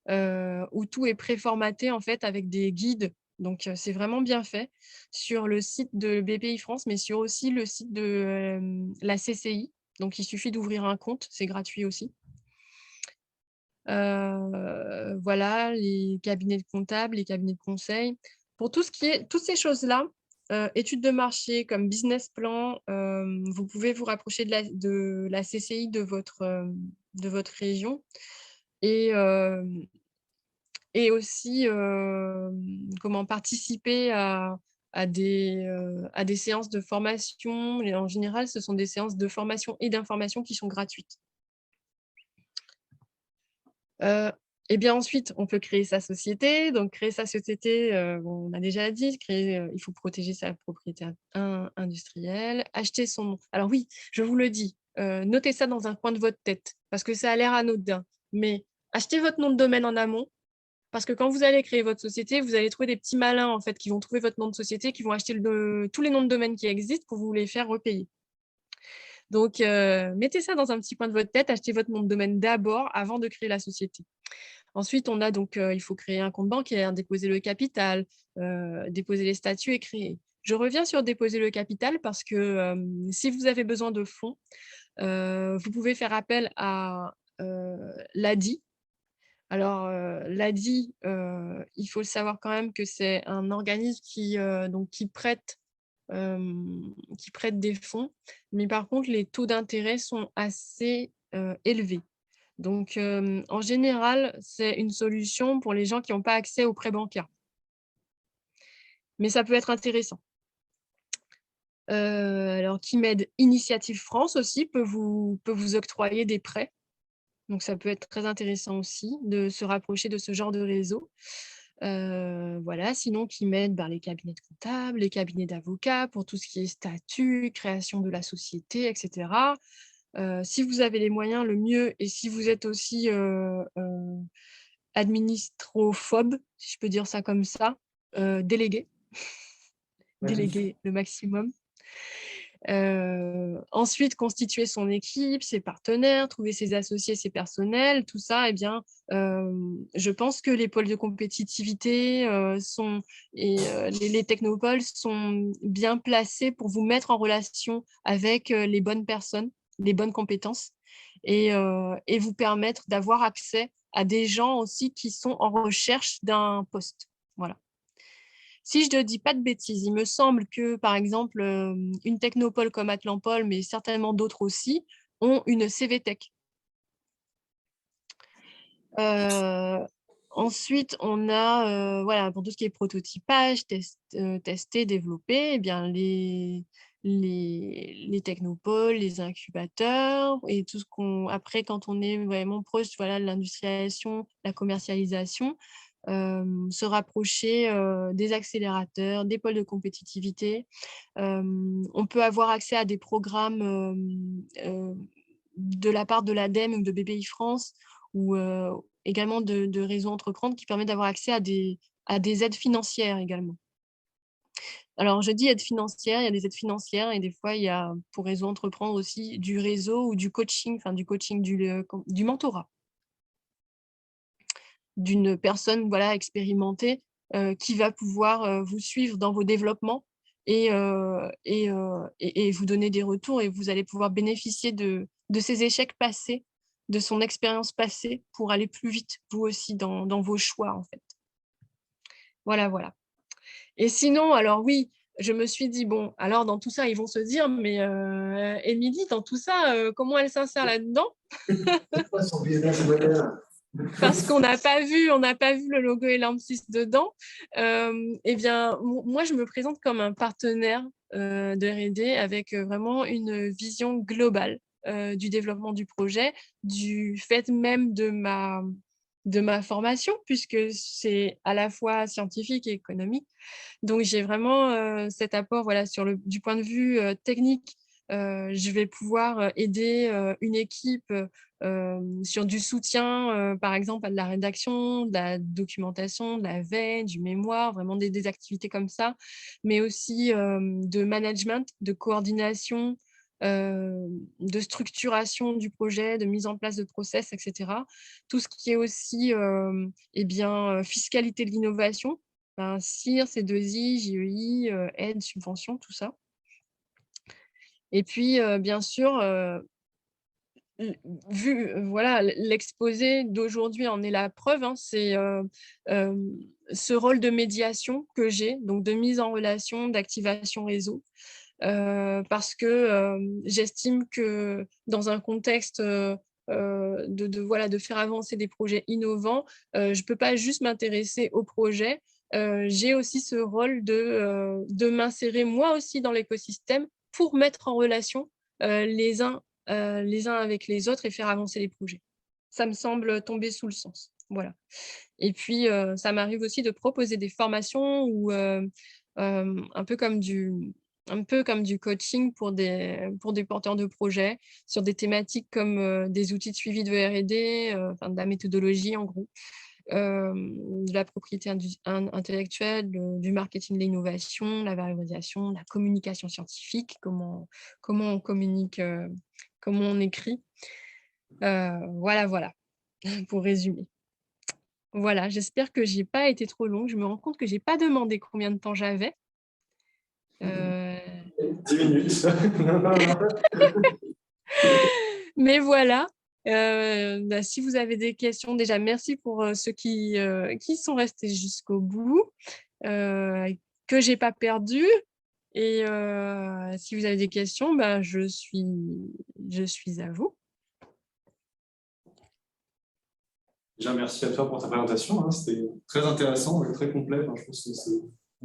où tout est préformaté en fait avec des guides. Donc, c'est vraiment bien fait sur le site de BPI France, mais sur aussi le site de la CCI. Donc, il suffit d'ouvrir un compte, c'est gratuit aussi. Voilà, les cabinets de comptables, les cabinets de conseil. Pour tout ce qui est, toutes ces choses-là, études de marché comme business plan, vous pouvez vous rapprocher de la CCI de votre région et aussi comment participer à des séances de formation. Et en général, ce sont des séances de formation et d'information qui sont gratuites. Et bien ensuite, on peut créer sa société. Donc, créer sa société, on a déjà dit, il faut protéger sa propriété industrielle, acheter son nom. Alors oui, je vous le dis, notez ça dans un coin de votre tête, parce que ça a l'air anodin. Mais achetez votre nom de domaine en amont, parce que quand vous allez créer votre société, vous allez trouver des petits malins en fait, qui vont trouver votre nom de société, qui vont acheter tous les noms de domaine qui existent pour vous les faire repayer. Donc, mettez ça dans un petit coin de votre tête, achetez votre nom de domaine d'abord avant de créer la société. Ensuite, on a donc, il faut créer un compte bancaire, déposer le capital, déposer les statuts et créer. Je reviens sur déposer le capital parce que si vous avez besoin de fonds, vous pouvez faire appel à l'ADI. Alors, l'ADI, il faut le savoir quand même que c'est un organisme qui prête des fonds, mais par contre, les taux d'intérêt sont assez élevés. Donc, en général, c'est une solution pour les gens qui n'ont pas accès aux prêts bancaires. Mais ça peut être intéressant. Alors, qui m'aide Initiative France aussi peut vous octroyer des prêts. Donc, ça peut être très intéressant aussi de se rapprocher de ce genre de réseau. Voilà, sinon, qui m'aide les cabinets de comptables, les cabinets d'avocats pour tout ce qui est statut, création de la société, etc. Si vous avez les moyens, le mieux, et si vous êtes aussi administrophobe, si je peux dire ça comme ça, déléguer. Déléguer le maximum. Ensuite, constituer son équipe, ses partenaires, trouver ses associés, ses personnels, tout ça, eh bien, je pense que les pôles de compétitivité les technopoles sont bien placés pour vous mettre en relation avec les bonnes personnes, les bonnes compétences et vous permettre d'avoir accès à des gens aussi qui sont en recherche d'un poste. Voilà. Si je ne dis pas de bêtises, il me semble que, par exemple, une technopole comme Atlampol, mais certainement d'autres aussi, ont une CVTech. Ensuite, on a, voilà, pour tout ce qui est prototypage, tester, développer, eh bien, les technopoles, les incubateurs, et tout ce qu'on... Après, quand on est vraiment proche, voilà, de l'industrialisation, la commercialisation, se rapprocher des accélérateurs, des pôles de compétitivité. On peut avoir accès à des programmes de la part de l'ADEME ou de BPI France ou également de Réseau Entreprendre qui permet d'avoir accès à des aides financières également. Alors, je dis aides financières, il y a des aides financières et des fois, il y a pour Réseau Entreprendre aussi du réseau ou du coaching, enfin du coaching, du mentorat d'une personne voilà, expérimentée qui va pouvoir vous suivre dans vos développements et vous donner des retours et vous allez pouvoir bénéficier de ces échecs passés, de son expérience passée pour aller plus vite, vous aussi, dans vos choix, en fait. Voilà, voilà. Et sinon, alors oui, je me suis dit, bon, alors dans tout ça, ils vont se dire, mais Émilie, dans tout ça, comment elle s'insère là-dedans? Parce qu'on n'a pas vu le logo Elampsys dedans. Eh bien, moi, je me présente comme un partenaire de R&D avec vraiment une vision globale du développement du projet, du fait même de ma formation, puisque c'est à la fois scientifique et économique. Donc, j'ai vraiment cet apport voilà, du point de vue technique. Je vais pouvoir aider une équipe sur du soutien, par exemple, à de la rédaction, de la documentation, de la veille, du mémoire, vraiment des activités comme ça, mais aussi de management, de coordination, de structuration du projet, de mise en place de process, etc. Tout ce qui est aussi fiscalité de l'innovation, CIR, C2I, JEI, aide, subvention, tout ça. Et puis, bien sûr, voilà, l'exposé d'aujourd'hui en est la preuve, c'est ce rôle de médiation que j'ai, donc de mise en relation, d'activation réseau, parce que j'estime que dans un contexte de faire avancer des projets innovants, je ne peux pas juste m'intéresser aux projets, j'ai aussi ce rôle de m'insérer moi aussi dans l'écosystème pour mettre en relation les uns avec les autres et faire avancer les projets. Ça me semble tomber sous le sens. Voilà. Et puis, ça m'arrive aussi de proposer des formations ou un peu comme du coaching pour des porteurs de projets sur des thématiques comme des outils de suivi de R&D, de la méthodologie en gros, de la propriété intellectuelle, du marketing de l'innovation, la valorisation, la communication scientifique, comment on communique, comment on écrit. Voilà, pour résumer. Voilà, j'espère que je n'ai pas été trop longue. Je me rends compte que je n'ai pas demandé combien de temps j'avais. 10 minutes. Mais voilà, si vous avez des questions, déjà merci pour ceux qui sont restés jusqu'au bout, que je n'ai pas perdu. Et si vous avez des questions, je suis à vous. Déjà, merci à toi pour ta présentation. C'était très intéressant et très complet. Je pense que c'est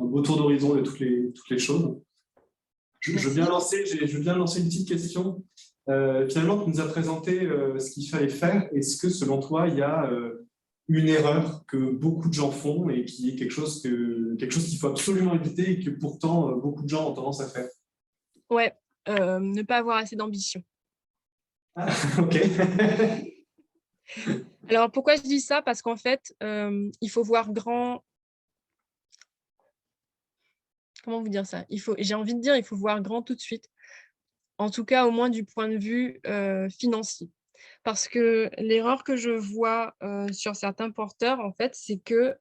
un beau tour d'horizon de toutes les choses. Je veux bien lancer une petite question. Finalement, tu nous as présenté ce qu'il fallait faire. Est-ce que, selon toi, il y a une erreur que beaucoup de gens font et qui est quelque chose qu'il faut absolument éviter et que pourtant beaucoup de gens ont tendance à faire? Ouais, ne pas avoir assez d'ambition. Ah, ok. Alors, pourquoi je dis ça? Parce qu'en fait, il faut voir grand. Comment vous dire ça? J'ai envie de dire, il faut voir grand tout de suite. En tout cas, au moins du point de vue financier. Parce que l'erreur que je vois sur certains porteurs, en fait, c'est qu'ils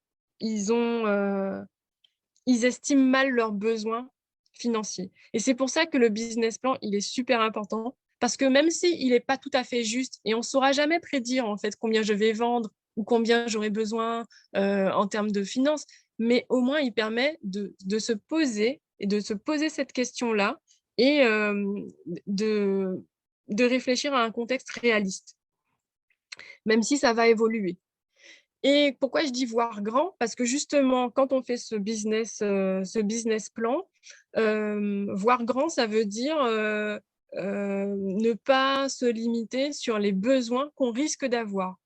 estiment mal leurs besoins financiers. Et c'est pour ça que le business plan, il est super important. Parce que même s'il n'est pas tout à fait juste, et on ne saura jamais prédire en fait combien je vais vendre ou combien j'aurai besoin en termes de finances, mais au moins il permet de se poser et de se poser cette question-là et de réfléchir à un contexte réaliste, même si ça va évoluer. Et pourquoi je dis voir grand? Parce que justement, quand on fait ce business plan, voir grand, ça veut dire ne pas se limiter sur les besoins qu'on risque d'avoir.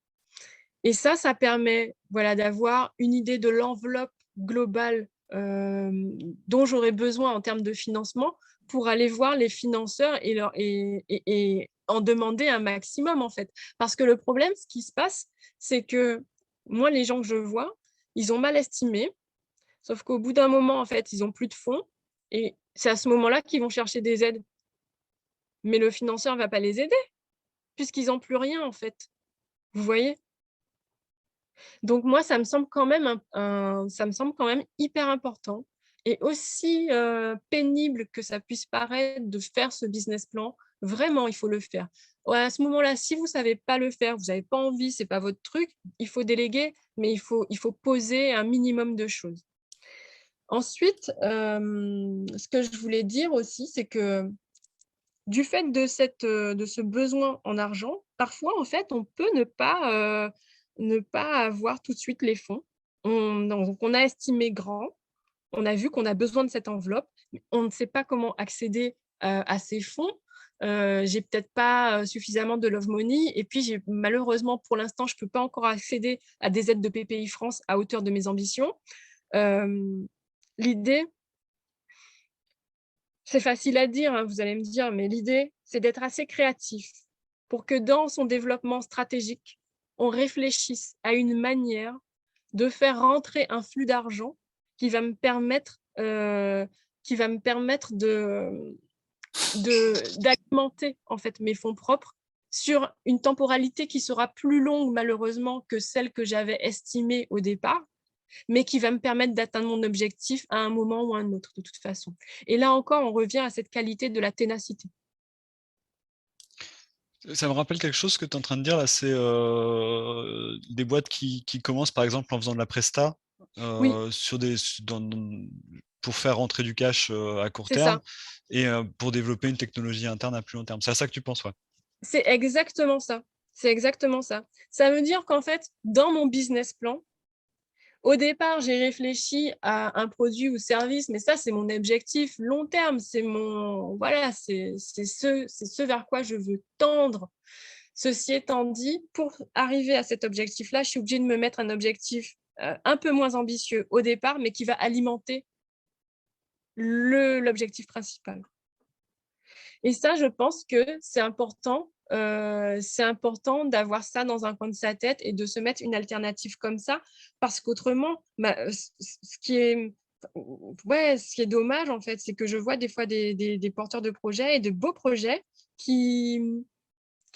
Et ça permet d'avoir une idée de l'enveloppe globale dont j'aurais besoin en termes de financement pour aller voir les financeurs et en demander un maximum, en fait. Parce que le problème, ce qui se passe, c'est que moi, les gens que je vois, ils ont mal estimé, sauf qu'au bout d'un moment, en fait, ils n'ont plus de fonds et c'est à ce moment-là qu'ils vont chercher des aides. Mais le financeur ne va pas les aider puisqu'ils n'ont plus rien, en fait. Vous voyez? Donc moi, ça me semble quand même hyper important et aussi pénible que ça puisse paraître de faire ce business plan. Vraiment, il faut le faire. Ouais, à ce moment-là, si vous ne savez pas le faire, vous n'avez pas envie, ce n'est pas votre truc, il faut déléguer, mais il faut poser un minimum de choses. Ensuite, ce que je voulais dire aussi, c'est que du fait de ce besoin en argent, parfois, en fait, on peut ne pas avoir tout de suite les fonds. Donc, on a estimé grand, on a vu qu'on a besoin de cette enveloppe, mais on ne sait pas comment accéder à ces fonds. J'ai peut-être pas suffisamment de love money et puis malheureusement, pour l'instant, je ne peux pas encore accéder à des aides de PPI France à hauteur de mes ambitions. L'idée, c'est facile à dire, vous allez me dire, mais l'idée, c'est d'être assez créatif pour que dans son développement stratégique, on réfléchisse à une manière de faire rentrer un flux d'argent qui va me permettre d'alimenter en fait mes fonds propres sur une temporalité qui sera plus longue malheureusement que celle que j'avais estimée au départ, mais qui va me permettre d'atteindre mon objectif à un moment ou à un autre de toute façon. Et là encore, on revient à cette qualité de la ténacité. Ça me rappelle quelque chose que tu es en train de dire là, c'est des boîtes qui commencent par exemple en faisant de la presta Oui, sur pour faire rentrer du cash à court c'est terme ça. et pour développer une technologie interne à plus long terme. C'est à ça que tu penses, ouais. C'est exactement ça. C'est exactement ça. Ça veut dire qu'en fait, dans mon business plan, au départ, j'ai réfléchi à un produit ou service, mais ça, c'est mon objectif long terme. C'est voilà, c'est ce vers quoi je veux tendre. Ceci étant dit, pour arriver à cet objectif-là, je suis obligée de me mettre un objectif un peu moins ambitieux au départ, mais qui va alimenter l'objectif principal. Et ça, je pense que c'est important d'avoir ça dans un coin de sa tête et de se mettre une alternative comme ça, parce qu'autrement, ce qui est dommage, en fait, c'est que je vois des fois des porteurs de projets et de beaux projets qui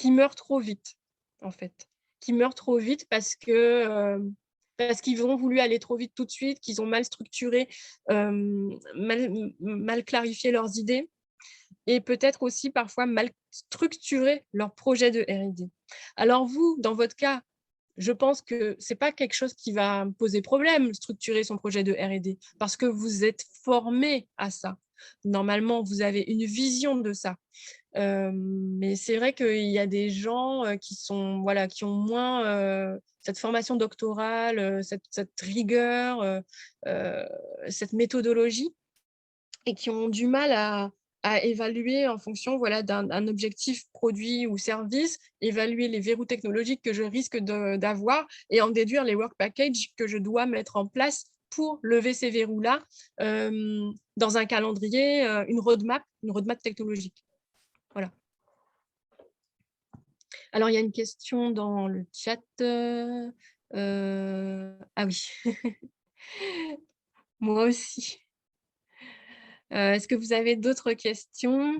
meurent trop vite, en fait. Qui meurent trop vite parce qu'ils ont voulu aller trop vite tout de suite, qu'ils ont mal structuré, mal clarifié leurs idées et peut-être aussi parfois mal structurer leur projet de R&D. Alors vous, dans votre cas, je pense que ce n'est pas quelque chose qui va poser problème, structurer son projet de R&D, parce que vous êtes formé à ça. Normalement, vous avez une vision de ça. Mais c'est vrai qu'il y a des gens qui ont moins cette formation doctorale, cette rigueur, cette méthodologie, et qui ont du mal à évaluer en fonction d'un objectif produit ou service, évaluer les verrous technologiques que je risque d'avoir et en déduire les work packages que je dois mettre en place pour lever ces verrous-là dans un calendrier, une roadmap technologique. Voilà. Alors, il y a une question dans le chat. Ah oui. Moi aussi. Est-ce que vous avez d'autres questions?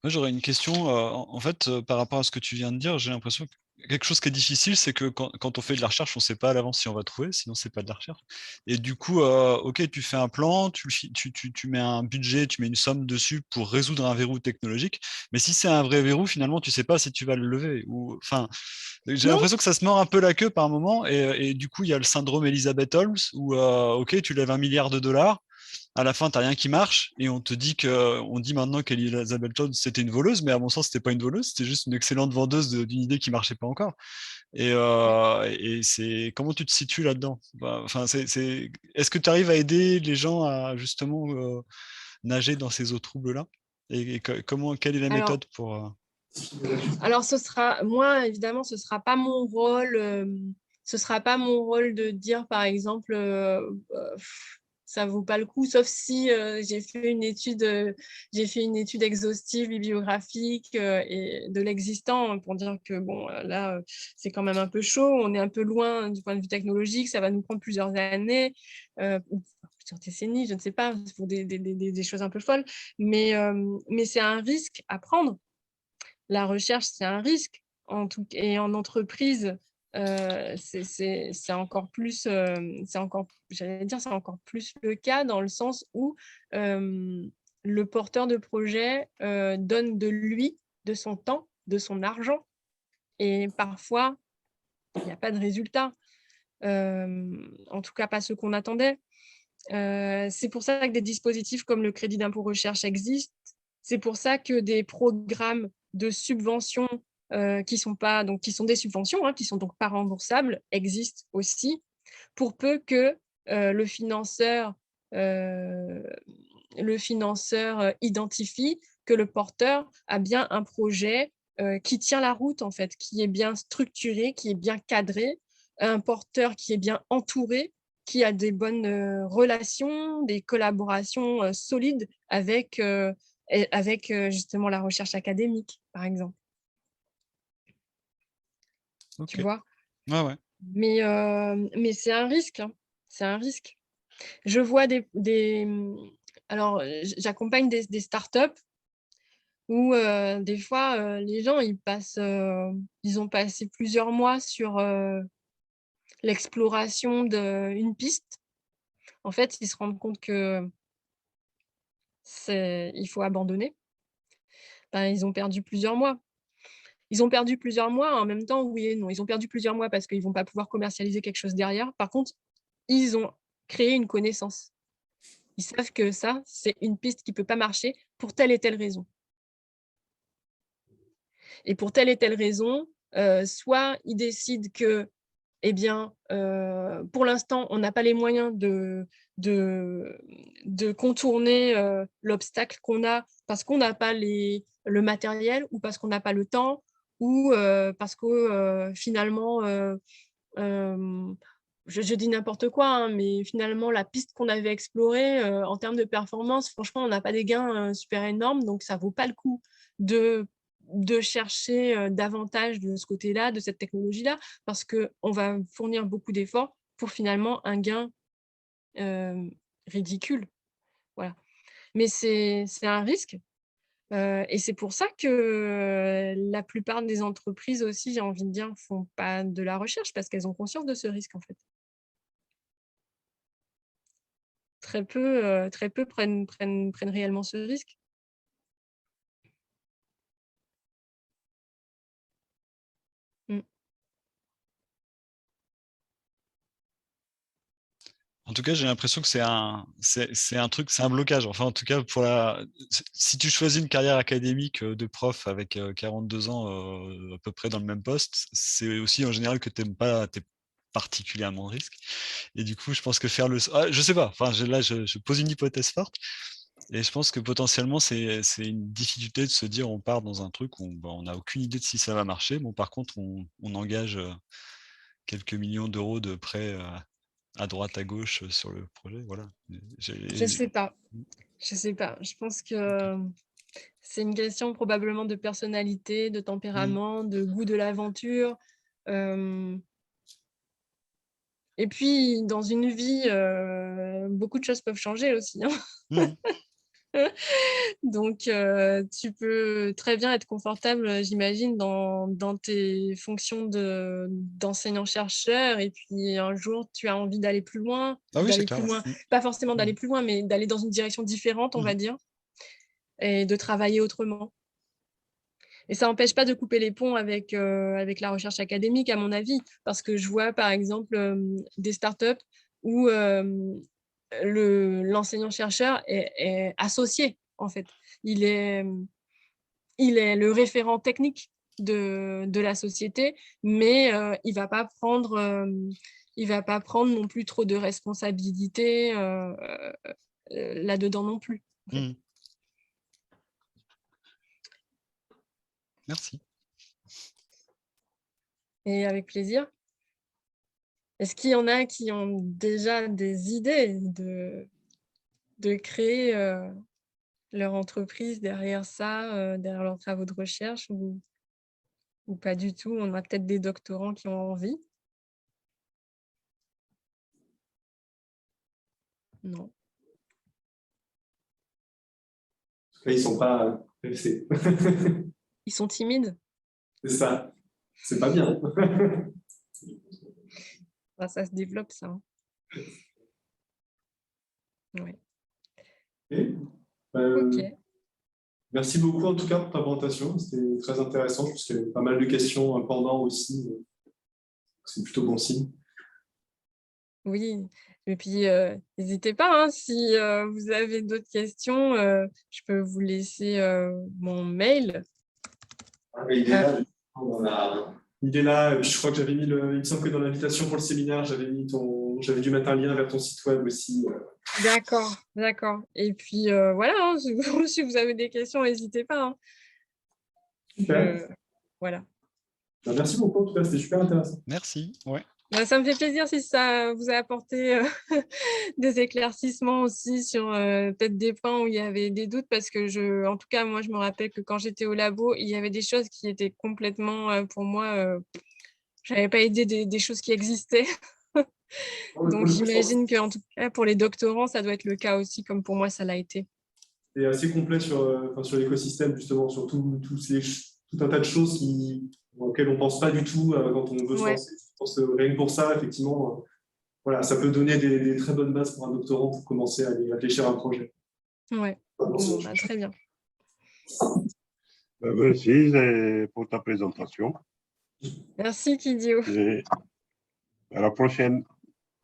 Moi, j'aurais une question. En fait, par rapport à ce que tu viens de dire, j'ai l'impression que quelque chose qui est difficile, c'est que quand on fait de la recherche, on ne sait pas à l'avance si on va trouver, sinon c'est pas de la recherche. Et du coup, ok, tu fais un plan, tu mets un budget, tu mets une somme dessus pour résoudre un verrou technologique, mais si c'est un vrai verrou, finalement, tu sais pas si tu vas le lever. Enfin, j'ai Non, l'impression que ça se mord un peu la queue par moment, et du coup, il y a le syndrome Elizabeth Holmes, où ok, tu lèves 1 milliard de dollars. À la fin, tu n'as rien qui marche, et on dit maintenant qu'Elizabeth Holmes, c'était une voleuse, mais à mon sens, c'était pas une voleuse, c'était juste une excellente vendeuse d'une idée qui marchait pas encore. Et c'est comment tu te situes là-dedans? Enfin, est-ce que tu arrives à aider les gens à justement nager dans ces eaux troubles-là? Quelle est la alors, méthode pour alors moi, évidemment, ce sera pas mon rôle. Ce sera pas mon rôle de dire, par exemple, ça vaut pas le coup, sauf si j'ai fait une étude exhaustive, bibliographique et de l'existant pour dire que bon, là, c'est quand même un peu chaud. On est un peu loin du point de vue technologique. Ça va nous prendre plusieurs années, plusieurs décennies, je ne sais pas, pour des choses un peu folles. Mais c'est un risque à prendre. La recherche, c'est un risque. Et en entreprise, c'est encore plus, c'est encore plus le cas dans le sens où le porteur de projet donne de lui, de son temps, de son argent. Et parfois, il n'y a pas de résultat. En tout cas, pas ce qu'on attendait. C'est pour ça que des dispositifs comme le crédit d'impôt recherche existent. C'est pour ça que des programmes de subventions qui sont des subventions, qui sont donc pas remboursables, existent aussi, pour peu que le financeur identifie que le porteur a bien un projet qui tient la route, en fait, qui est bien structuré, qui est bien cadré, un porteur qui est bien entouré, qui a des bonnes relations, des collaborations solides avec justement la recherche académique, par exemple. Ok. Tu vois? Ouais. Mais c'est un risque, hein. C'est un risque. Je vois alors, j'accompagne des startups où des fois, les gens, ils ont passé plusieurs mois sur l'exploration d'une piste. En fait, ils se rendent compte que il faut abandonner. Ben, ils ont perdu plusieurs mois. Ils ont perdu plusieurs mois en même temps, oui et non. Ils ont perdu plusieurs mois parce qu'ils ne vont pas pouvoir commercialiser quelque chose derrière. Par contre, ils ont créé une connaissance. Ils savent que ça, c'est une piste qui ne peut pas marcher pour telle et telle raison. Et pour telle et telle raison, soit ils décident que, eh bien, pour l'instant, on n'a pas les moyens de contourner l'obstacle qu'on a parce qu'on n'a pas le matériel ou parce qu'on n'a pas le temps ou parce que finalement, je dis n'importe quoi, hein, mais finalement, la piste qu'on avait explorée, en termes de performance, franchement, on n'a pas des gains super énormes, donc ça ne vaut pas le coup de chercher davantage de ce côté-là, de cette technologie-là, parce qu'on va fournir beaucoup d'efforts pour finalement un gain ridicule. Voilà. Mais c'est un risque. Et c'est pour ça que la plupart des entreprises aussi, j'ai envie de dire, ne font pas de la recherche parce qu'elles ont conscience de ce risque, en fait. Très peu prennent réellement ce risque. En tout cas, j'ai l'impression que c'est un blocage. Enfin, en tout cas, si tu choisis une carrière académique de prof avec 42 ans à peu près dans le même poste, c'est aussi en général que tu n'aimes pas, tu es particulièrement de risque. Et du coup, je pense que faire je sais pas, enfin, là, je pose une hypothèse forte. Et je pense que potentiellement, c'est une difficulté de se dire on part dans un truc où on n'a aucune idée de si ça va marcher. Bon, par contre, on engage quelques millions d'euros de prêts à droite, à gauche sur le projet. Voilà. Je sais pas. Je pense que c'est une question probablement de personnalité, de tempérament, de goût de l'aventure. Et puis, dans une vie, beaucoup de choses peuvent changer aussi, hein. Donc, tu peux très bien être confortable, j'imagine, dans tes fonctions d'enseignant-chercheur. Et puis, un jour, tu as envie d'aller plus loin, Ah oui, c'est clair. pas forcément d'aller plus loin, mais d'aller dans une direction différente, on va dire, et de travailler autrement. Et ça n'empêche pas de couper les ponts avec la recherche académique, à mon avis, parce que je vois, par exemple, des startups où l'enseignant-chercheur est associé, en fait. Il est le référent technique de la société, mais il va pas prendre non plus trop de responsabilités là-dedans non plus. En fait. Merci. Et avec plaisir. Est-ce qu'il y en a qui ont déjà des idées de créer leur entreprise derrière ça, derrière leurs travaux de recherche ou pas du tout? On a peut-être des doctorants qui ont envie. Non. Ils ne sont pas pressés. Ils sont timides? C'est ça. C'est pas bien. Bah, ça se développe, ça. Hein. Ouais. Ok. Merci beaucoup en tout cas pour ta présentation. C'était très intéressant. Je pense qu'il y avait pas mal de questions pendant aussi. C'est plutôt bon signe. Oui. Et puis, n'hésitez pas, hein, si vous avez d'autres questions, je peux vous laisser mon mail. Il est là, je crois que j'avais mis il me semble que dans l'invitation pour le séminaire, j'avais dû mettre un lien vers ton site web aussi. D'accord. Et puis voilà, hein, si vous avez des questions, n'hésitez pas. Hein. Super. Voilà. Merci beaucoup, en tout cas, c'était super intéressant. Merci. Ouais. Bah, ça me fait plaisir si ça vous a apporté des éclaircissements aussi sur peut-être des points où il y avait des doutes, parce que en tout cas, moi, je me rappelle que quand j'étais au labo, il y avait des choses qui étaient complètement, pour moi, je n'avais pas idée des choses qui existaient. Donc, j'imagine qu'en tout cas, pour les doctorants, ça doit être le cas aussi, comme pour moi, ça l'a été. C'est assez complet sur l'écosystème, justement, sur tout un tas de choses auxquelles on ne pense pas du tout quand on veut se lancer. Je pense que rien que pour ça, effectivement, voilà, ça peut donner des très bonnes bases pour un doctorant pour commencer à aller réfléchir à un projet. Ouais, très bien. Merci pour ta présentation. Merci, Kidio. Et à la prochaine.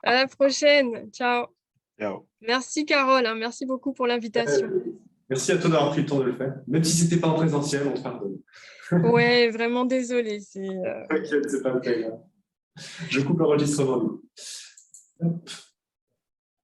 À la prochaine. Ciao. Ciao. Merci, Carole. Merci beaucoup pour l'invitation. Merci à toi d'avoir pris le temps de le faire. Même si ce n'était pas en présentiel, on te pardonne. Ouais, vraiment désolée. T'inquiète, c'est pas très grave. Je coupe l'enregistrement.